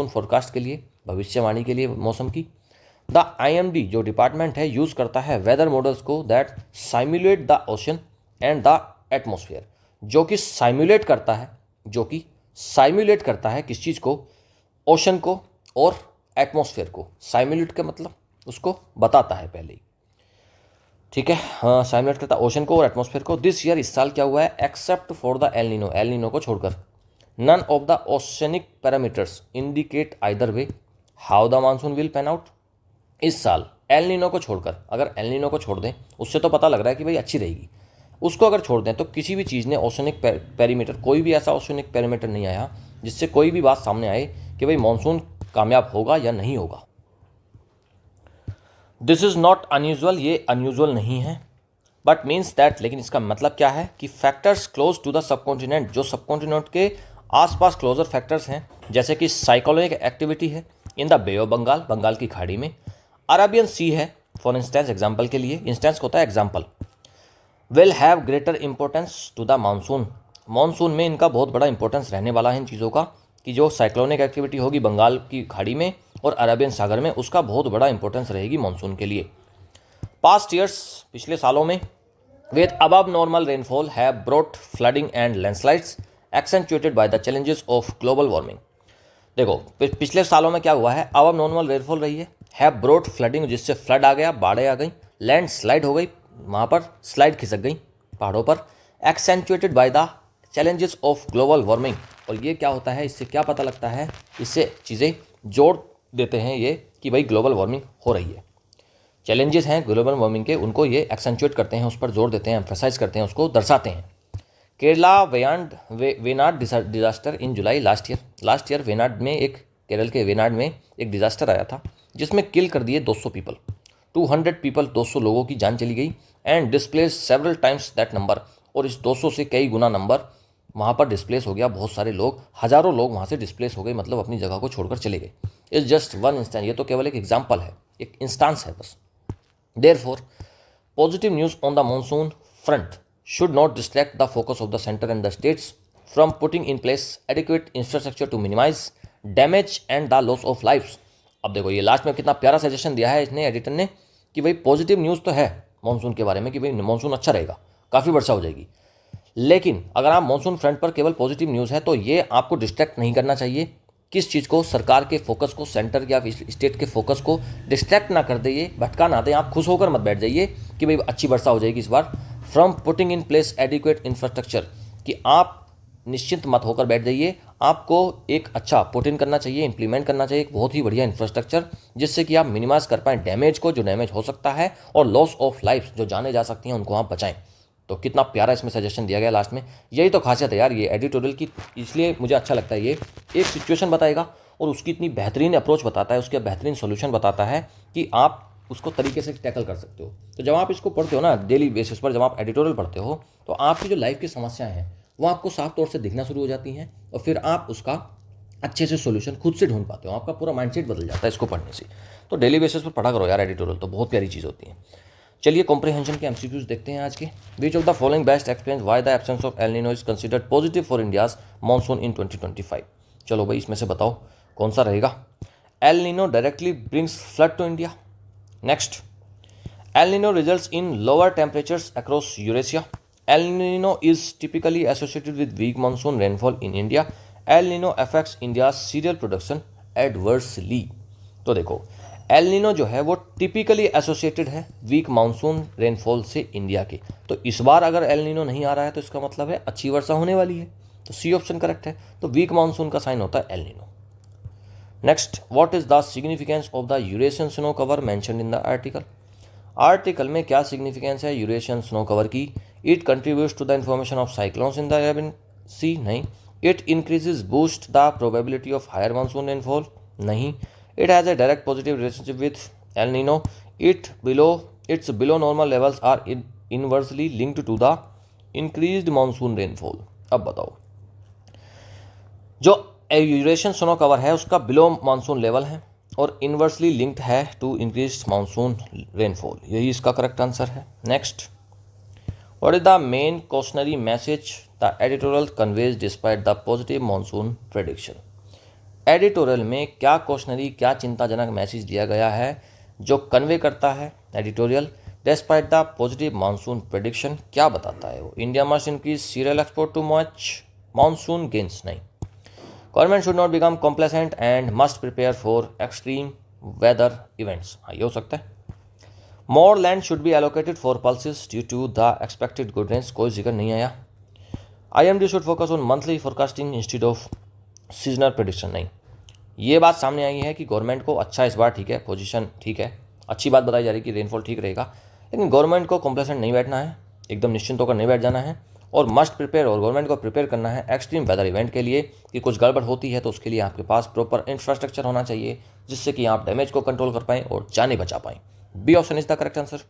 फोरकास्ट के लिए, भविष्यवाणी के लिए मौसम की, द IMD जो डिपार्टमेंट है यूज़ करता है वेदर मॉडल्स को that simulate the ocean and the atmosphere, जो कि साइमुलेट करता है किस चीज़ को, ओशन को और एटमॉस्फेयर को। साइमुलेट का मतलब उसको बताता है पहले ही, ठीक है, हाँ, साइमुलेट करता है ओशन को और एटमॉस्फेयर को। दिस ईयर, इस साल क्या हुआ है, except for the El Nino को छोड़कर, none of the oceanic parameters indicate either way how the monsoon will pan out. इस साल एल नीनो को छोड़कर, अगर एल नीनो को छोड़ दें, उससे तो पता लग रहा है कि भाई अच्छी रहेगी, उसको अगर छोड़ दें तो किसी भी चीज़ ने ओशनिक पैरामीटर, कोई भी ऐसा ओशनिक पैरामीटर नहीं आया जिससे कोई भी बात सामने आए कि भाई मानसून कामयाब होगा या नहीं होगा। दिस इज़ नॉट अनयूजुअल, ये अनयूजुअल नहीं है, बट मीन्स दैट, लेकिन इसका मतलब क्या है कि factors close to the subcontinent, जो सबकॉन्टिनेंट के आसपास क्लोजर फैक्टर्स हैं, जैसे कि साइक्लोनिक एक्टिविटी है in the Bay of Bengal, Bengal की खाड़ी में, अरेबियन सी है फॉर इंस्टेंस, एग्जाम्पल के लिए, इंस्टेंस होता है example, will have greater importance to the monsoon में इनका बहुत बड़ा इंपॉर्टेंस रहने वाला है इन चीज़ों का, कि जो साइक्लोनिक एक्टिविटी होगी बंगाल की खाड़ी में और अरेबियन सागर में, उसका बहुत बड़ा इंपॉर्टेंस रहेगी मानसून के लिए। पास्ट ईयर्स, पिछले सालों में, with above normal rainfall have brought flooding and landslides accentuated by the challenges of global warming, देखो पिछले सालों में क्या हुआ है, अब नॉर्मल रेनफॉल रही है ब्रोड फ्लडिंग, जिससे फ्लड आ गया, बाढ़ें आ गई, लैंड स्लाइड हो गई, वहाँ पर स्लाइड खिसक गई पहाड़ों पर, accentuated by the challenges of global warming. और ये क्या होता है, इससे क्या पता लगता है, इससे चीज़ें जोड़ देते हैं ये कि भाई ग्लोबल वार्मिंग हो रही है, चैलेंजेस हैं ग्लोबल वार्मिंग के, उनको ये एक्सेंचुएट करते हैं, उस पर जोर देते हैं, एम्फेसाइज करते हैं, उसको दर्शाते हैं। Kerala Wayanad disaster in July last year Wayanad में एक केरल के वेनाड में एक डिजास्टर आया था जिसमें किल कर दिए 200 पीपल, 200 पीपल, 200 लोगों की जान चली गई, and displace several times that number, और इस 200 से कई गुना नंबर वहाँ पर डिस्प्लेस हो गया, बहुत सारे लोग, हज़ारों लोग वहाँ से डिस्प्लेस हो गए, मतलब अपनी जगह को छोड़कर चले गए। इट्स जस्ट वन इंस्टेंस, ये तो केवल एक एग्जाम्पल है, एक इंस्टांस है बस। Therefore, positive news on the monsoon front should not distract the focus of the center and the states from putting in place adequate infrastructure to minimize damage and the loss of lives। अब देखो ये last में कितना प्यारा suggestion दिया है इसने, editor ने, कि भाई पॉजिटिव न्यूज़ तो है मानसून के बारे में कि भाई मानसून अच्छा रहेगा, काफ़ी वर्षा हो जाएगी, लेकिन अगर आप मानसून फ्रंट पर केवल पॉजिटिव न्यूज़ है तो ये आपको डिस्ट्रैक्ट नहीं करना चाहिए। किस चीज़ को, सरकार के फोकस को, सेंटर या स्टेट के फोकस को डिस्ट्रैक्ट ना कर दे, भटका ना दे। आप खुश होकर मत बैठ जाइए कि भाई अच्छी वर्षा हो जाएगी इस बार, from putting in place adequate infrastructure, कि आप निश्चिंत मत होकर बैठ जाइए, आपको एक अच्छा पुट इन करना चाहिए, इंप्लीमेंट करना चाहिए एक बहुत ही बढ़िया इंफ्रास्ट्रक्चर, जिससे कि आप मिनिमाइज कर पाएँ डैमेज को, जो डैमेज हो सकता है, और लॉस ऑफ लाइफ, जो जाने जा सकती हैं, उनको आप बचाएं। तो कितना प्यारा इसमें सजेशन दिया गया लास्ट में। यही तो खासियत है यार ये एडिटोरियल की, इसलिए मुझे अच्छा लगता है। ये एक सिचुएशन बताएगा और उसकी इतनी बेहतरीन अप्रोच बताता है, उसके बेहतरीन सोल्यूशन बताता है कि आप उसको तरीके से टैकल कर सकते हो। तो जब आप इसको पढ़ते हो ना डेली बेसिस पर, जब आप एडिटोरियल पढ़ते हो, तो आपकी जो लाइफ की समस्याएं हैं वो आपको साफ तौर से दिखना शुरू हो जाती हैं, और फिर आप उसका अच्छे से सोल्यूशन खुद से ढूंढ पाते हो, आपका पूरा माइंडसेट बदल जाता है इसको पढ़ने से। तो डेली बेसिस पर पढ़ा करो यार एडिटोरियल, तो बहुत प्यारी चीज़ होती है। चलिए कॉम्प्रिहेंशन के एमसीक्यूज देखते हैं आज के। Which of the following best explains why the absence of El Nino is considered positive for India's monsoon in 2025। चलो भाई इसमें से बताओ कौन सा रहेगा। El Nino directly brings flood to India. Next, El Nino results in lower temperatures across Eurasia. El Nino is typically associated with weak monsoon rainfall in India. El Nino affects India's cereal production adversely. तो देखो El Nino जो है वो typically associated है week monsoon rainfall से India के, तो इस बार अगर एल नीनो नहीं आ रहा है तो इसका मतलब है अच्छी वर्षा होने वाली है, तो सी ऑप्शन करेक्ट है। तो वीक मानसून का साइन होता है El Nino. Next, what is the significance of the Eurasian snow cover mentioned in the article. Article में क्या सिग्निफिकेंस है यूरेशियन स्नो कवर की। It contributes to the information of cyclones in the Arabian sea, नहीं। It increases boost the probability of higher monsoon rainfall, नहीं। It has a direct positive relationship with El Nino. Its below normal levels are inversely linked to the increased monsoon rainfall। अब बताओ, जो Eurasian snow cover है उसका below monsoon level है और inversely linked है to increase monsoon rainfall, यही इसका करेक्ट आंसर है। Next, what is the main cautionary message the editorial conveys despite the positive monsoon prediction. Editorial में क्या क्वेश्चनरी, क्या चिंताजनक मैसेज दिया गया है जो कन्वे करता है editorial despite the positive monsoon prediction, क्या बताता है वो। India must increase cereal export to match monsoon gains, नहीं। Government should not become complacent and must prepare for extreme weather events, हाँ ये हो सकता है। More land should be allocated for pulses due to the expected good rains, कोई जिक्र नहीं आया। IMD should focus on monthly forecasting instead of seasonal prediction, नहीं। ये बात सामने आई है कि गवर्नमेंट को अच्छा इस बार ठीक है, पोजीशन ठीक है, अच्छी बात बताई जा रही है कि रेनफॉल ठीक रहेगा, लेकिन गवर्नमेंट को कॉम्प्लेसेंट नहीं बैठना है, एकदम निश्चिंत होकर नहीं बैठ जाना है, और मस्ट प्रिपेयर, और गवर्नमेंट को प्रिपेयर करना है एक्सट्रीम वेदर इवेंट के लिए कि कुछ गड़बड़ होती है तो उसके लिए आपके पास प्रॉपर इंफ्रास्ट्रक्चर होना चाहिए जिससे कि आप डैमेज को कंट्रोल कर पाएँ और जाने बचा पाएँ। B option is the correct answer.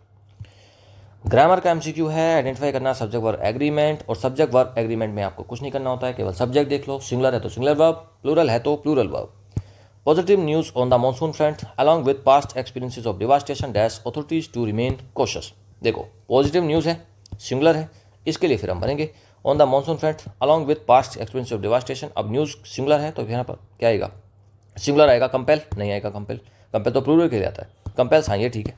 Grammar का एमसीक्यू है आइडेंटिफाई करना सब्जेक्ट वर्ब एग्रीमेंट, और सब्जेक्ट वर्ब एग्रीमेंट में आपको कुछ नहीं करना होता है, केवल सब्जेक्ट देख लो, सिंगुलर है तो सिंगुलर वर्ब, प्लूरल है तो plural verb. Positive news on the monsoon front along with past experiences of devastation dash authorities to remain cautious. देखो पॉजिटिव न्यूज़ है, सिंगुलर है, इसके लिए फिर हम भरेंगे on the monsoon front along with past experience of devastation. अब news singular है तो यहाँ पर क्या आएगा, सिंगुलर आएगा, कंपेल नहीं आएगा, कंपेल तो प्लूरल के लिए आता है, कंपेल्स, हाँ ये ठीक है,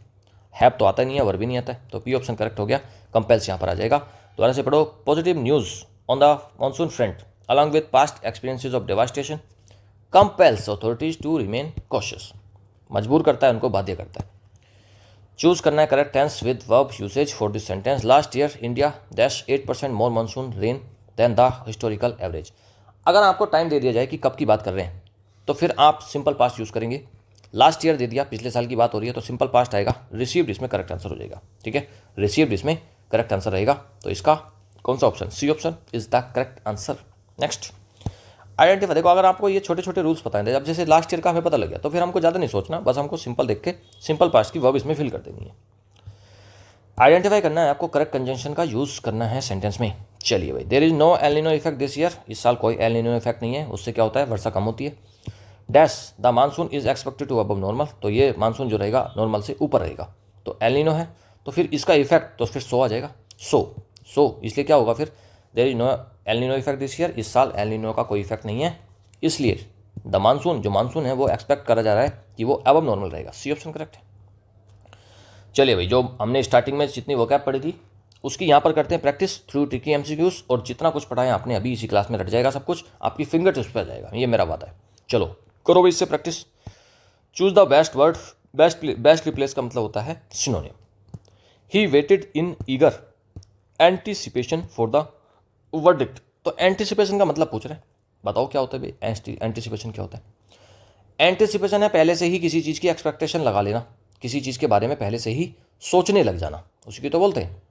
हैव तो आता नहीं है, वर्ब भी नहीं आता है, तो पी ऑप्शन करेक्ट हो गया, कंपेल्स यहाँ पर आ जाएगा। दोबारा से पढ़ो, positive news on the monsoon front along with past experiences of devastation, compels authorities to remain cautious, मजबूर करता है, उनको बाध्य करता है। चूज करना है correct tense with verb usage for this sentence. Last year India dash 8% more monsoon rain than the historical average. अगर आपको टाइम दे दिया जाए कि कब की बात कर रहे हैं तो फिर आप सिंपल पास्ट यूज़ करेंगे। लास्ट ईयर दे दिया, पिछले साल की बात हो रही है, तो सिंपल पास्ट आएगा। रिसीव्ड इसमें करेक्ट आंसर हो जाएगा, ठीक है, रिसीव्ड इसमें करेक्ट आंसर रहेगा। तो इसका कौन सा option, C option is the correct answer. Next, identify. देखो अगर आपको ये छोटे छोटे रूल्स पता है, अब जैसे लास्ट ईयर का हमें पता लग गया तो फिर हमको ज़्यादा नहीं सोचना, बस हमको सिंपल देख के सिंपल पास्ट की वर्ब इसमें फिल कर देनी है। आइडेंटिफाई करना है आपको, करेक्ट कंजंक्शन का यूज़ करना है सेंटेंस में। चलिए भाई, there is no El Nino effect this year, इस साल कोई एल नीनो इफेक्ट नहीं है। उससे क्या होता है, वर्षा कम होती है। Dash the monsoon is expected to above normal, तो ये मानसून जो रहेगा नॉर्मल से ऊपर रहेगा, तो एल नीनो है, तो फिर इसका इफेक्ट तो फिर सो आ जाएगा, सो इसलिए क्या होगा फिर, there is no El Nino effect this year, इस साल एल नीनो का कोई इफेक्ट नहीं है, इसलिए द मानसून, जो मानसून है वो एक्सपेक्ट करा जा रहा है कि वो अबव नॉर्मल रहेगा। सी ऑप्शन करेक्ट है। चलिए भाई, जो हमने स्टार्टिंग में जितनी वोकैब पढ़ी थी उसकी यहाँ पर करते हैं प्रैक्टिस थ्रू ट्रिकी एमसीक्यूज, और जितना कुछ पढ़ा है आपने अभी इसी क्लास में रट जाएगा, सब कुछ आपकी फिंगर टिप्स पे आ जाएगा, ये मेरा वादा है। चलो करो भाई इससे practice. Choose the best word, best replace का मतलब होता है synonym. He waited in eager anticipation for the verdict, तो एंटीसिपेशन का मतलब पूछ रहे हैं, बताओ क्या होता है भाई, एंटीसिपेशन क्या होता है। एंटीसिपेशन है पहले से ही किसी चीज़ की एक्सपेक्टेशन लगा लेना, किसी चीज़ के बारे में पहले से ही सोचने लग जाना, उसी की तो बोलते हैं।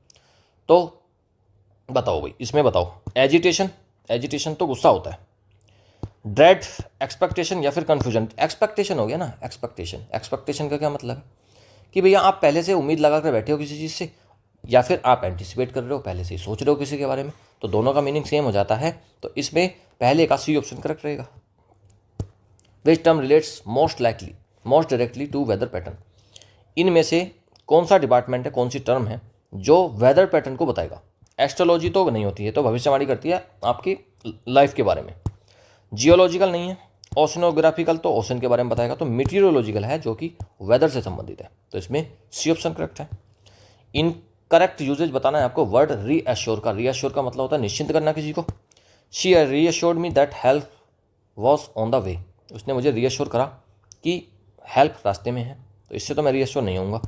तो बताओ भाई, इसमें बताओ, एजिटेशन, एजिटेशन तो गुस्सा होता है। ड्रेड, एक्सपेक्टेशन या फिर कन्फ्यूजन, एक्सपेक्टेशन हो गया ना, एक्सपेक्टेशन, एक्सपेक्टेशन का क्या मतलब है कि भैया आप पहले से उम्मीद लगा कर बैठे हो किसी चीज़ से, या फिर आप एंटिसिपेट कर रहे हो, पहले से ही सोच रहे हो किसी के बारे में, तो दोनों का मीनिंग सेम हो जाता है। तो इसमें पहले का सी ऑप्शन करेक्ट रहेगा। Which term relates most directly to weather pattern, इनमें से कौन सा डिपार्टमेंट है, कौन सी टर्म है जो वेदर पैटर्न को बताएगा। एस्ट्रोलॉजी तो नहीं होती है, तो भविष्यवाणी करती है आपकी लाइफ के बारे में। जियोलॉजिकल नहीं है। ओशनोग्राफिकल तो ओशन के बारे में बताएगा। तो मीटीरियोलॉजिकल है जो कि वेदर से संबंधित है, तो इसमें सी ऑप्शन करेक्ट है। इन करेक्ट यूजेज बताना है आपको वर्ड रीअश्योर का। रीअश्योर का मतलब होता है निश्चिंत करना किसी को। She reassured me that help was on the way, उसने मुझे रीअश्योर करा कि हेल्प रास्ते में है, तो इससे तो मैं रीअश्योर नहीं होऊंगा।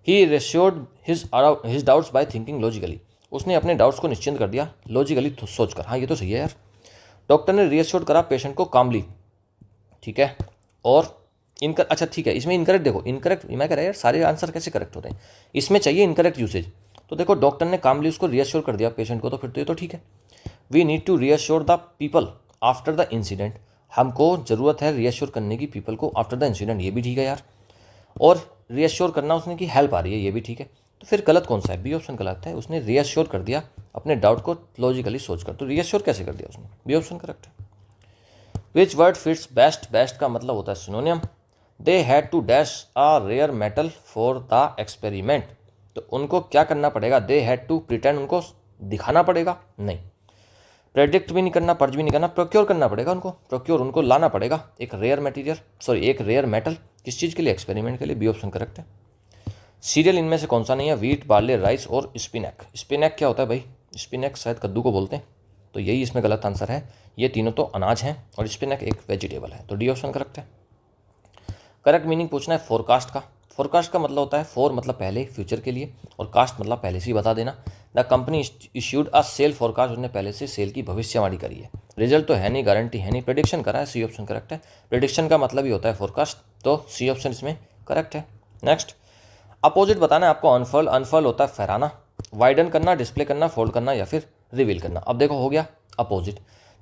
He reassured his doubts by thinking logically, उसने अपने डाउट्स को निश्चिंत कर दिया लॉजिकली सोचकर। हाँ ये तो सही है यार। डॉक्टर ने रीअश्योर करा पेशेंट को कामली, ठीक है। और अच्छा ठीक है, इसमें इनकरेक्ट देखो, इनकरेक्ट मैं कह रहा है यार, सारे आंसर कैसे करेक्ट होते हैं, इसमें चाहिए इनकरेक्ट यूसेज। तो देखो डॉक्टर ने कामली उसको रीअश्योर कर दिया पेशेंट को, तो फिर तो ये तो ठीक है। We need to reassure the people after the incident, हमको ज़रूरत है रीअश्योर करने की पीपल को आफ्टर द इंसिडेंट, ये भी ठीक है यार। और रीअश्योर करना उसने की हेल्प आ रही है, ये भी ठीक है। तो फिर गलत कौन सा है, बी ऑप्शन गलत है। उसने रीअश्योर कर दिया अपने डाउट को लॉजिकली सोचकर, तो रीअश्योर कैसे कर दिया उसने, बी ऑप्शन करेक्ट है। Which word fits best, best का मतलब होता है synonym. They had to dash a rare metal for the experiment, तो उनको क्या करना पड़ेगा, दे हैड टू प्रिटेंड, उनको दिखाना पड़ेगा, नहीं। प्रेडिक्ट भी नहीं करना, पर्ज भी नहीं करना, प्रोक्योर करना पड़ेगा उनको, प्रोक्योर उनको लाना पड़ेगा एक रेयर मटेरियल, एक रेयर मेटल, किस चीज़ के लिए, एक्सपेरिमेंट के लिए, बी ऑप्शन करेक्ट है। सीरियल इनमें से कौन सा नहीं है, वीट, बार्ले, राइस और स्पिनैक। स्पिनैक क्या होता है भाई, स्पिनैक शायद कद्दू को बोलते हैं, तो यही इसमें गलत आंसर है। ये तीनों तो अनाज हैं और स्पिनैक एक वेजिटेबल है, तो डी ऑप्शन करेक्ट है। करेक्ट मीनिंग पूछना है फोरकास्ट का। फोरकास्ट का मतलब होता है फोर मतलब पहले, फ्यूचर के लिए, और कास्ट मतलब पहले से ही बता देना। The company issued a sale forecast, उसने पहले से सेल की भविष्यवाणी करी है। रिजल्ट तो है नहीं, गारंटी है नहीं, प्रेडिक्शन करा है, सी ऑप्शन करेक्ट है। प्रेडिक्शन का मतलब ही होता है फोरकास्ट, तो सी ऑप्शन इसमें करेक्ट है। नेक्स्ट, अपोजिट बताना है आपको। अनफर्ल, अनफर्ल होता है फहराना, वाइडन करना, डिस्प्ले करना, फोल्ड करना या फिर रिवील करना। अब देखो हो गया अपोजिट,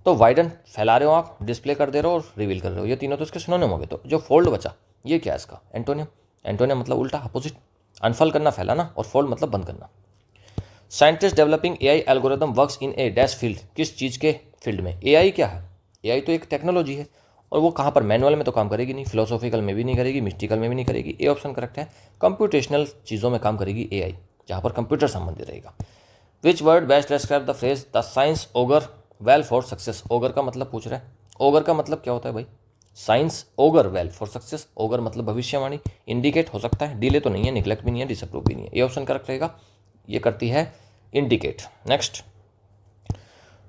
तो वाइडन फैला रहे हो आप, डिस्प्ले कर दे रहे हो और रिवील कर रहे हो, ये तीनों तो इसके सिनोनिम हो गए। तो जो फोल्ड बचा ये क्या है इसका, एंटोनियम। एंटोनियम मतलब उल्टा, अपोजिट। अनफर्ल करना, फैलाना, और फोल्ड मतलब बंद करना। Scientist developing AI algorithm works in A dash field, किस चीज़ के फील्ड में। एआई क्या है, एआई तो एक टेक्नोलॉजी है, और वो कहाँ पर, मैनुअल में तो काम करेगी नहीं, फिलोसॉफिकल में भी नहीं करेगी, मिस्टिकल में भी नहीं करेगी, ए ऑप्शन करेक्ट है। कंप्यूटेशनल चीज़ों में काम करेगी एआई, जहाँ पर कंप्यूटर संबंधित रहेगा। Which word best describe the phrase the science ogre well for success. Ogre का मतलब पूछ रहा है, ओगर का मतलब क्या होता है भाई, science ogre well for success, ogre मतलब भविष्यवाणी। इंडिकेट हो सकता है, डिले तो नहीं है, निगलेक्ट भी नहीं है, डिसअप्रूव भी नहीं है, ये ऑप्शन करेक्ट रहेगा, ये करती है indicate. Next,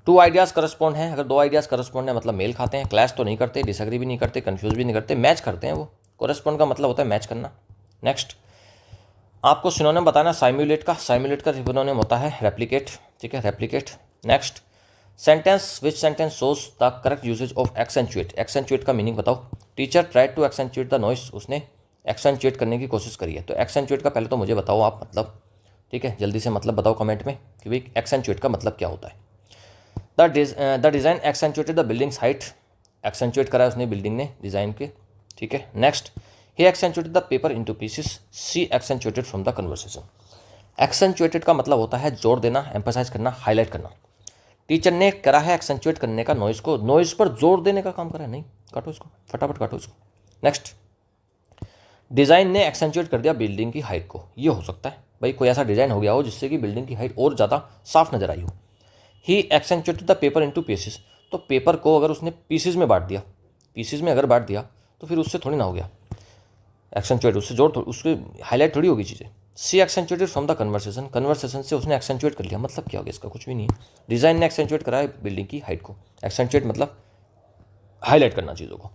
two ideas correspond हैं, अगर दो आइडियाज़ करस्पॉन्ड है मतलब मेल खाते हैं, क्लैश तो नहीं करते, डिसएग्री भी नहीं करते, कंफ्यूज भी नहीं करते, मैच करते हैं वो। करस्पॉन्ड का मतलब होता है मैच करना। नेक्स्ट आपको सिनोनिम बताना साइम्युलेट का सिनोनिम होता है रेप्लिकेट, ठीक है, replicate. Next sentence, which sentence shows the correct usage of accentuate, accentuate का मीनिंग बताओ। Teacher tried to accentuate the noise, उसने एक्सेंचुएट करने की कोशिश करी है। तो एक्सेंचुएट का पहले तो मुझे बताओ आप मतलब, ठीक है, जल्दी से मतलब बताओ कमेंट में कि भाई एक्सेंचुएट का मतलब क्या होता है। The design accentuated the building's height, accentuate करा है उसने बिल्डिंग ने डिज़ाइन के, ठीक है। Next he accentuated the paper into pieces, she accentuated from the conversation. Accentuated का मतलब होता है जोड़ देना, एम्फसाइज करना, हाईलाइट करना। टीचर ने करा है एक्सेंचुएट करने का नॉइस को, नॉइस पर जोर देने का काम करा है। नहीं, काटो इसको, फटाफट काटो इसको। नेक्स्ट डिज़ाइन ने एक्सेंचुएट कर दिया बिल्डिंग की हाइट को, ये हो सकता है भाई कोई ऐसा डिज़ाइन हो गया हो जिससे कि बिल्डिंग की हाइट और ज़्यादा साफ नजर आई हो। ही accentuated the paper into pieces, तो पेपर को अगर उसने पीसेस में बांट दिया, पीसेस में अगर बांट दिया तो फिर उससे थोड़ी ना हो गया एक्सेंचुएट, उससे जोड़ उसके हाईलाइट थोड़ी होगी चीज़ें। सी accentuated from the conversation, conversation से उसने एक्सेंचुएट कर लिया, मतलब क्या हो गया इसका, कुछ भी नहीं है। डिज़ाइन ने एक्सेंचुएट करा है बिल्डिंग की हाइट को, एक्सेंचुएट मतलब हाईलाइट करना चीज़ों को।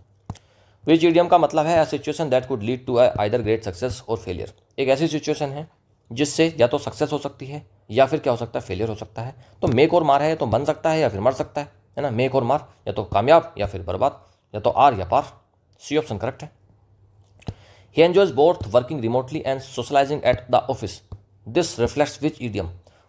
विच इडियम का मतलब है a situation that could lead to either great success और फेलियर, एक ऐसी सिचुएशन है जिससे या तो सक्सेस हो सकती है या फिर क्या हो सकता है, फेलियर हो सकता है। तो मेक और मार है तो बन सकता है या फिर मर सकता है ना, मेक और मार, या तो कामयाब या फिर बर्बाद, या तो आर या पार, सी ऑप्शन करेक्ट है। He enjoys both working remotely and socialising at the office, this reflects which idiom,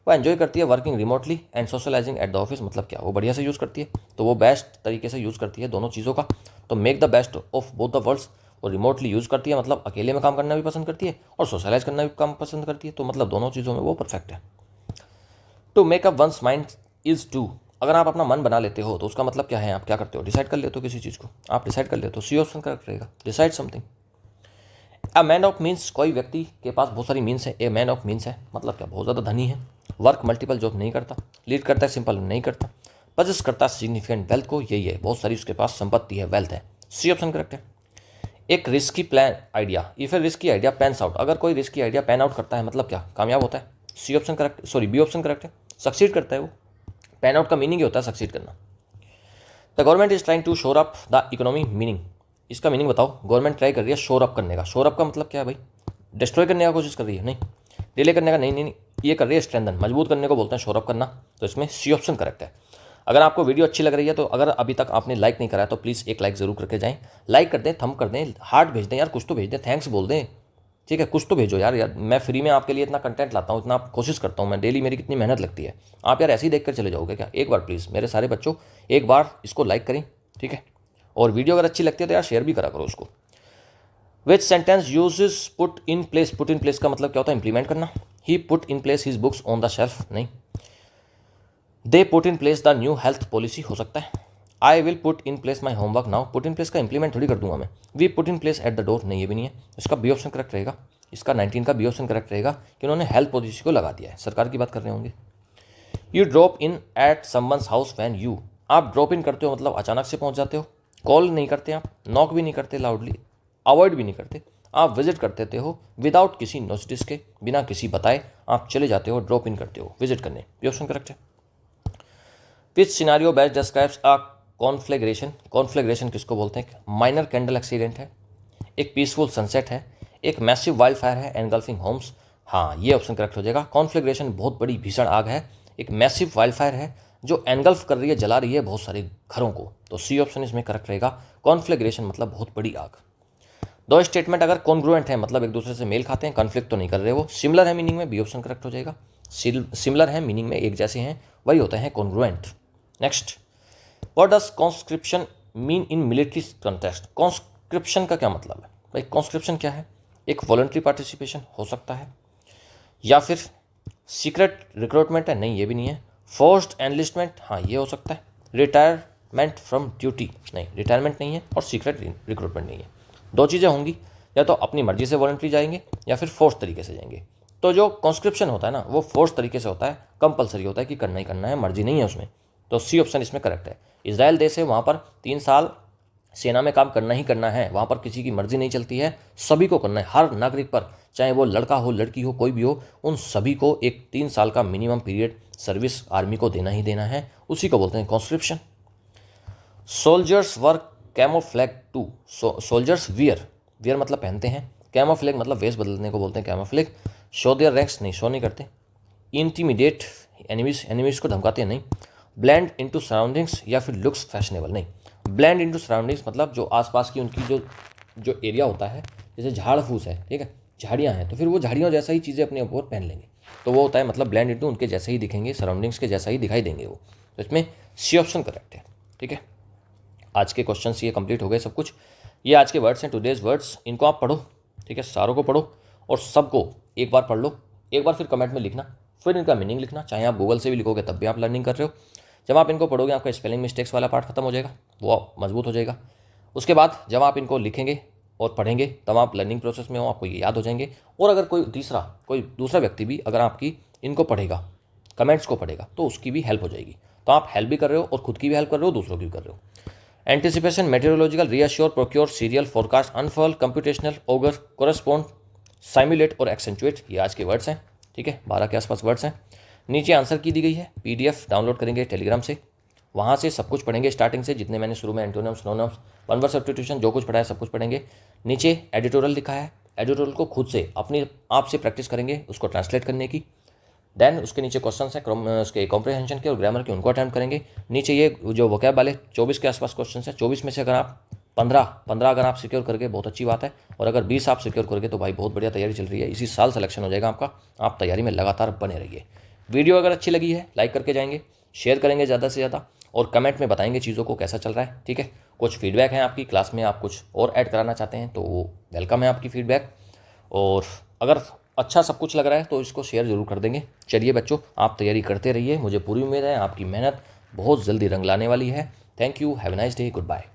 वो एंजॉय करती है working remotely and socialising at the office, मतलब क्या, वो बढ़िया से यूज़ करती है, तो वो बेस्ट तरीके से यूज़ करती है दोनों चीज़ों का। तो make the best of both the worlds, वो रिमोटली यूज़ करती है मतलब अकेले में काम करना भी पसंद करती है और सोशलाइज करना भी काम पसंद करती है, तो मतलब दोनों चीज़ों में वो परफेक्ट है। To make up one's mind is to, अगर आप अपना मन बना लेते हो तो उसका मतलब क्या है, आप क्या करते हो, डिसाइड कर लेते हो किसी चीज़ को, आप डिसाइड कर लेते हो, सी ऑप्शन करेक्ट रहेगा, decide something. A man of means, कोई व्यक्ति के पास बहुत सारी मीन्स है, ए मैन ऑफ मीन्स है मतलब क्या, बहुत ज़्यादा धनी है। वर्क मल्टीपल जॉब नहीं करता, लीड करता है सिंपल नहीं करता, पजेस करता सिग्निफिकेंट वेल्थ को, यही है, बहुत सारी उसके पास संपत्ति है, वेल्थ है, सी ऑप्शन करेक्ट है। एक risky plan idea, if A risky idea pans out, अगर कोई रिस्की आइडिया पैन आउट करता है मतलब क्या, कामयाब होता है, C option correct, sorry B option correct है, सक्सीड करता है वो। पैन आउट का मीनिंग ही होता है सक्सीड करना। The government is trying to shore up the economy, meaning, इसका मीनिंग बताओ। गवर्नमेंट ट्राई कर रही है शोर अप करने का, शोर अप का मतलब क्या है भाई, डिस्ट्रॉय करने का कोशिश कर रही है, नहीं, डिले करने का, नहीं नहीं नहीं, ये कर रही है स्ट्रेंथन, मजबूत करने को बोलते हैं शोर अप करना, तो इसमें सी ऑप्शन करेक्ट है। अगर आपको वीडियो अच्छी लग रही है तो अगर अभी तक आपने लाइक नहीं करा है तो प्लीज़ एक लाइक ज़रूर करके जाएं, लाइक कर दें, थंब कर दें, हार्ट भेज दें यार, कुछ तो भेज दें, थैंक्स बोल दें, ठीक है, कुछ तो भेजो यार मैं फ्री में आपके लिए इतना कंटेंट लाता हूँ, इतना कोशिश करता हूँ मैं डेली, मेरी कितनी मेहनत लगती है, आप यार ऐसे ही देख कर चले जाओगे क्या, एक बार प्लीज़ मेरे सारे बच्चों एक बार इसको लाइक करें, ठीक है, और वीडियो अगर अच्छी लगती है तो यार शेयर भी करा करो उसको। Which sentence uses put in place, put in place का मतलब क्या होता है, इंप्लीमेंट करना। He put in place his books on the shelf, नहीं। They put in place the new health policy, हो सकता है। I will put in place my homework now, put in place का इंप्लीमेंट थोड़ी कर दूंगा मैं। We put in place at the door, नहीं ये भी नहीं है, इसका बी ऑप्शन करेक्ट रहेगा, इसका 19 का बी ऑप्शन करेक्ट रहेगा कि उन्होंने हेल्थ पॉलिसी को लगा दिया है, सरकार की बात कर रहे होंगे। You drop in at someone's house when you, आप ड्रॉप इन करते हो मतलब अचानक से पहुंच जाते हो, कॉल नहीं करते आप, नॉक भी नहीं करते लाउडली, अवॉइड भी नहीं करते, आप विजिट कर देते हो विदाउट किसी नोटिस के, बिना किसी बताए आप चले जाते हो, ड्रॉप इन करते हो विजिट करने, बी ऑप्शन करेक्ट है। विच सिनारियो बेस्ट डिस्क्राइब्स अ कॉन्फ्लेग्रेशन, कॉन्फ्लेग्रेशन किसको बोलते हैं, माइनर कैंडल एक्सीडेंट है, एक पीसफुल सनसेट है, एक मैसिव वाइल्ड फायर है एनगल्फिंग होम्स, हाँ ये ऑप्शन करेक्ट हो जाएगा। कॉन्फ्लेग्रेशन बहुत बड़ी भीषण आग है, एक मैसिव वाइल्ड फायर है जो एनगल्फ कर रही है, जला रही है बहुत सारे घरों को, तो सी ऑप्शन इसमें करेक्ट रहेगा। कॉन्फ्लेग्रेशन मतलब बहुत बड़ी आग। दो स्टेटमेंट अगर कॉन्ग्रुएंट है मतलब एक दूसरे से मेल खाते हैं, कॉन्फ्लिक्ट तो नहीं कर रहे वो, सिमिलर है मीनिंग में, बी ऑप्शन करेक्ट हो जाएगा। सिमिलर है मीनिंग में, एक जैसे हैं, वही होते हैं congruent. Next, what does conscription mean in military context, conscription का क्या मतलब है भाई, कॉन्स्क्रिप्शन क्या है, एक वॉलंटरी पार्टिसिपेशन हो सकता है, या फिर सीक्रेट रिक्रूटमेंट है, नहीं ये भी नहीं है, फोर्स्ड एनलिस्टमेंट, हाँ ये हो सकता है, रिटायरमेंट फ्रॉम ड्यूटी, नहीं रिटायरमेंट नहीं है और सीक्रेट रिक्रूटमेंट नहीं है, दो चीज़ें होंगी, या तो अपनी मर्जी से वॉलंटरी जाएंगे या फिर फोर्स तरीके से जाएंगे। तो जो कॉन्स्क्रिप्शन होता है ना वो फोर्स तरीके से होता है, कंपलसरी होता है कि करना ही करना है, मर्जी नहीं है उसमें, तो सी ऑप्शन इसमें करेक्ट है। इजराइल देश है, वहाँ पर 3 साल सेना में काम करना ही करना है, वहाँ पर किसी की मर्जी नहीं चलती है, सभी को करना है, हर नागरिक पर, चाहे वो लड़का हो लड़की हो कोई भी हो, उन सभी को एक 3 साल का मिनिमम पीरियड सर्विस आर्मी को देना ही देना है, उसी को बोलते हैं conscription. Soldiers work camouflage too, soldiers wear मतलब पहनते हैं, कैमोफ्लैग मतलब वेश बदलने को बोलते हैं कैमोफ्लैग। शो देयर रैंक्स, नहीं शो नहीं करते। इंटीमिडेट एनिमीज को धमकाते हैं, नहीं। ब्लेंड इनटू सराउंडिंग्स या फिर लुक्स फैशनेबल, नहीं। ब्लेंड इनटू सराउंडिंग्स मतलब जो आसपास की उनकी जो एरिया होता है, जैसे झाड़ फूस है, ठीक है, झाड़ियाँ हैं, तो फिर वो झाड़ियों जैसा ही चीज़ें अपने ऊपर पहन लेंगे, तो वो होता है मतलब ब्लेंड इनटू, उनके जैसे ही दिखेंगे, सराउंडिंग्स के जैसा ही दिखाई देंगे वो। तो इसमें सी ऑप्शन करेक्ट है, ठीक है। आज के क्वेश्चन ये कंप्लीट हो गए सब कुछ। ये आज के वर्ड्स हैं, टुडेज वर्ड्स, इनको आप पढ़ो, ठीक है, सारों को पढ़ो और सबको एक बार पढ़ लो, एक बार फिर कमेंट में लिखना, फिर इनका मीनिंग लिखना, चाहे आप गूगल से भी लिखोगे तब भी आप लर्निंग कर रहे हो। जब आप इनको पढ़ोगे आपका स्पेलिंग मिस्टेक्स वाला पार्ट खत्म हो जाएगा, वो मजबूत हो जाएगा। उसके बाद जब आप इनको लिखेंगे और पढ़ेंगे तब आप लर्निंग प्रोसेस में हो, आपको ये याद हो जाएंगे। और अगर कोई दूसरा व्यक्ति भी अगर आपकी इनको पढ़ेगा, कमेंट्स को पढ़ेगा, तो उसकी भी हेल्प हो जाएगी। तो आप हेल्प भी कर रहे हो और खुद की भी हेल्प कर रहे हो, दूसरों की भी कर रहे हो। Anticipation, meteorological, reassure, procure, cereal, forecast, unfold, computational, augur, correspond, simulate और एक्सेंचुएट, ये आज के वर्ड्स हैं, ठीक है, 12 के आसपास वर्ड्स हैं। नीचे आंसर की दी गई है, PDF डाउनलोड करेंगे टेलीग्राम से, वहाँ से सब कुछ पढ़ेंगे स्टार्टिंग से, जितने मैंने शुरू में antonyms, synonyms, one word substitution जो कुछ पढ़ाया सब कुछ पढ़ेंगे। नीचे एडिटोरियल लिखा है, एडिटोरियल को खुद से अपने आप से प्रैक्टिस करेंगे उसको ट्रांसलेट करने की। देन उसके नीचे क्वेश्चन है उसके कॉम्प्रिहेंशन के और ग्रामर के, उनको अटेम्प्ट करेंगे। नीचे ये जो वोकैब वाले 24 के आसपास क्वेश्चन है, 24 में से अगर आप 15 अगर आप सिक्योर करके बहुत अच्छी बात है, और अगर 20 आप सिक्योर करके तो भाई बहुत बढ़िया तैयारी चल रही है, इसी साल सिलेक्शन हो जाएगा आपका। आप तैयारी में लगातार बने रहिए। वीडियो अगर अच्छी लगी है लाइक करके जाएंगे, शेयर करेंगे ज़्यादा से ज़्यादा, और कमेंट में बताएंगे चीज़ों को कैसा चल रहा है, ठीक है। कुछ फीडबैक है आपकी क्लास में, आप कुछ और ऐड कराना चाहते हैं तो वो वेलकम है आपकी फीडबैक। और अगर अच्छा सब कुछ लग रहा है तो इसको शेयर ज़रूर कर देंगे। चलिए बच्चों, आप तैयारी करते रहिए, मुझे पूरी उम्मीद है आपकी मेहनत बहुत जल्दी रंग लाने वाली है। Thank you, have a nice day, good bye.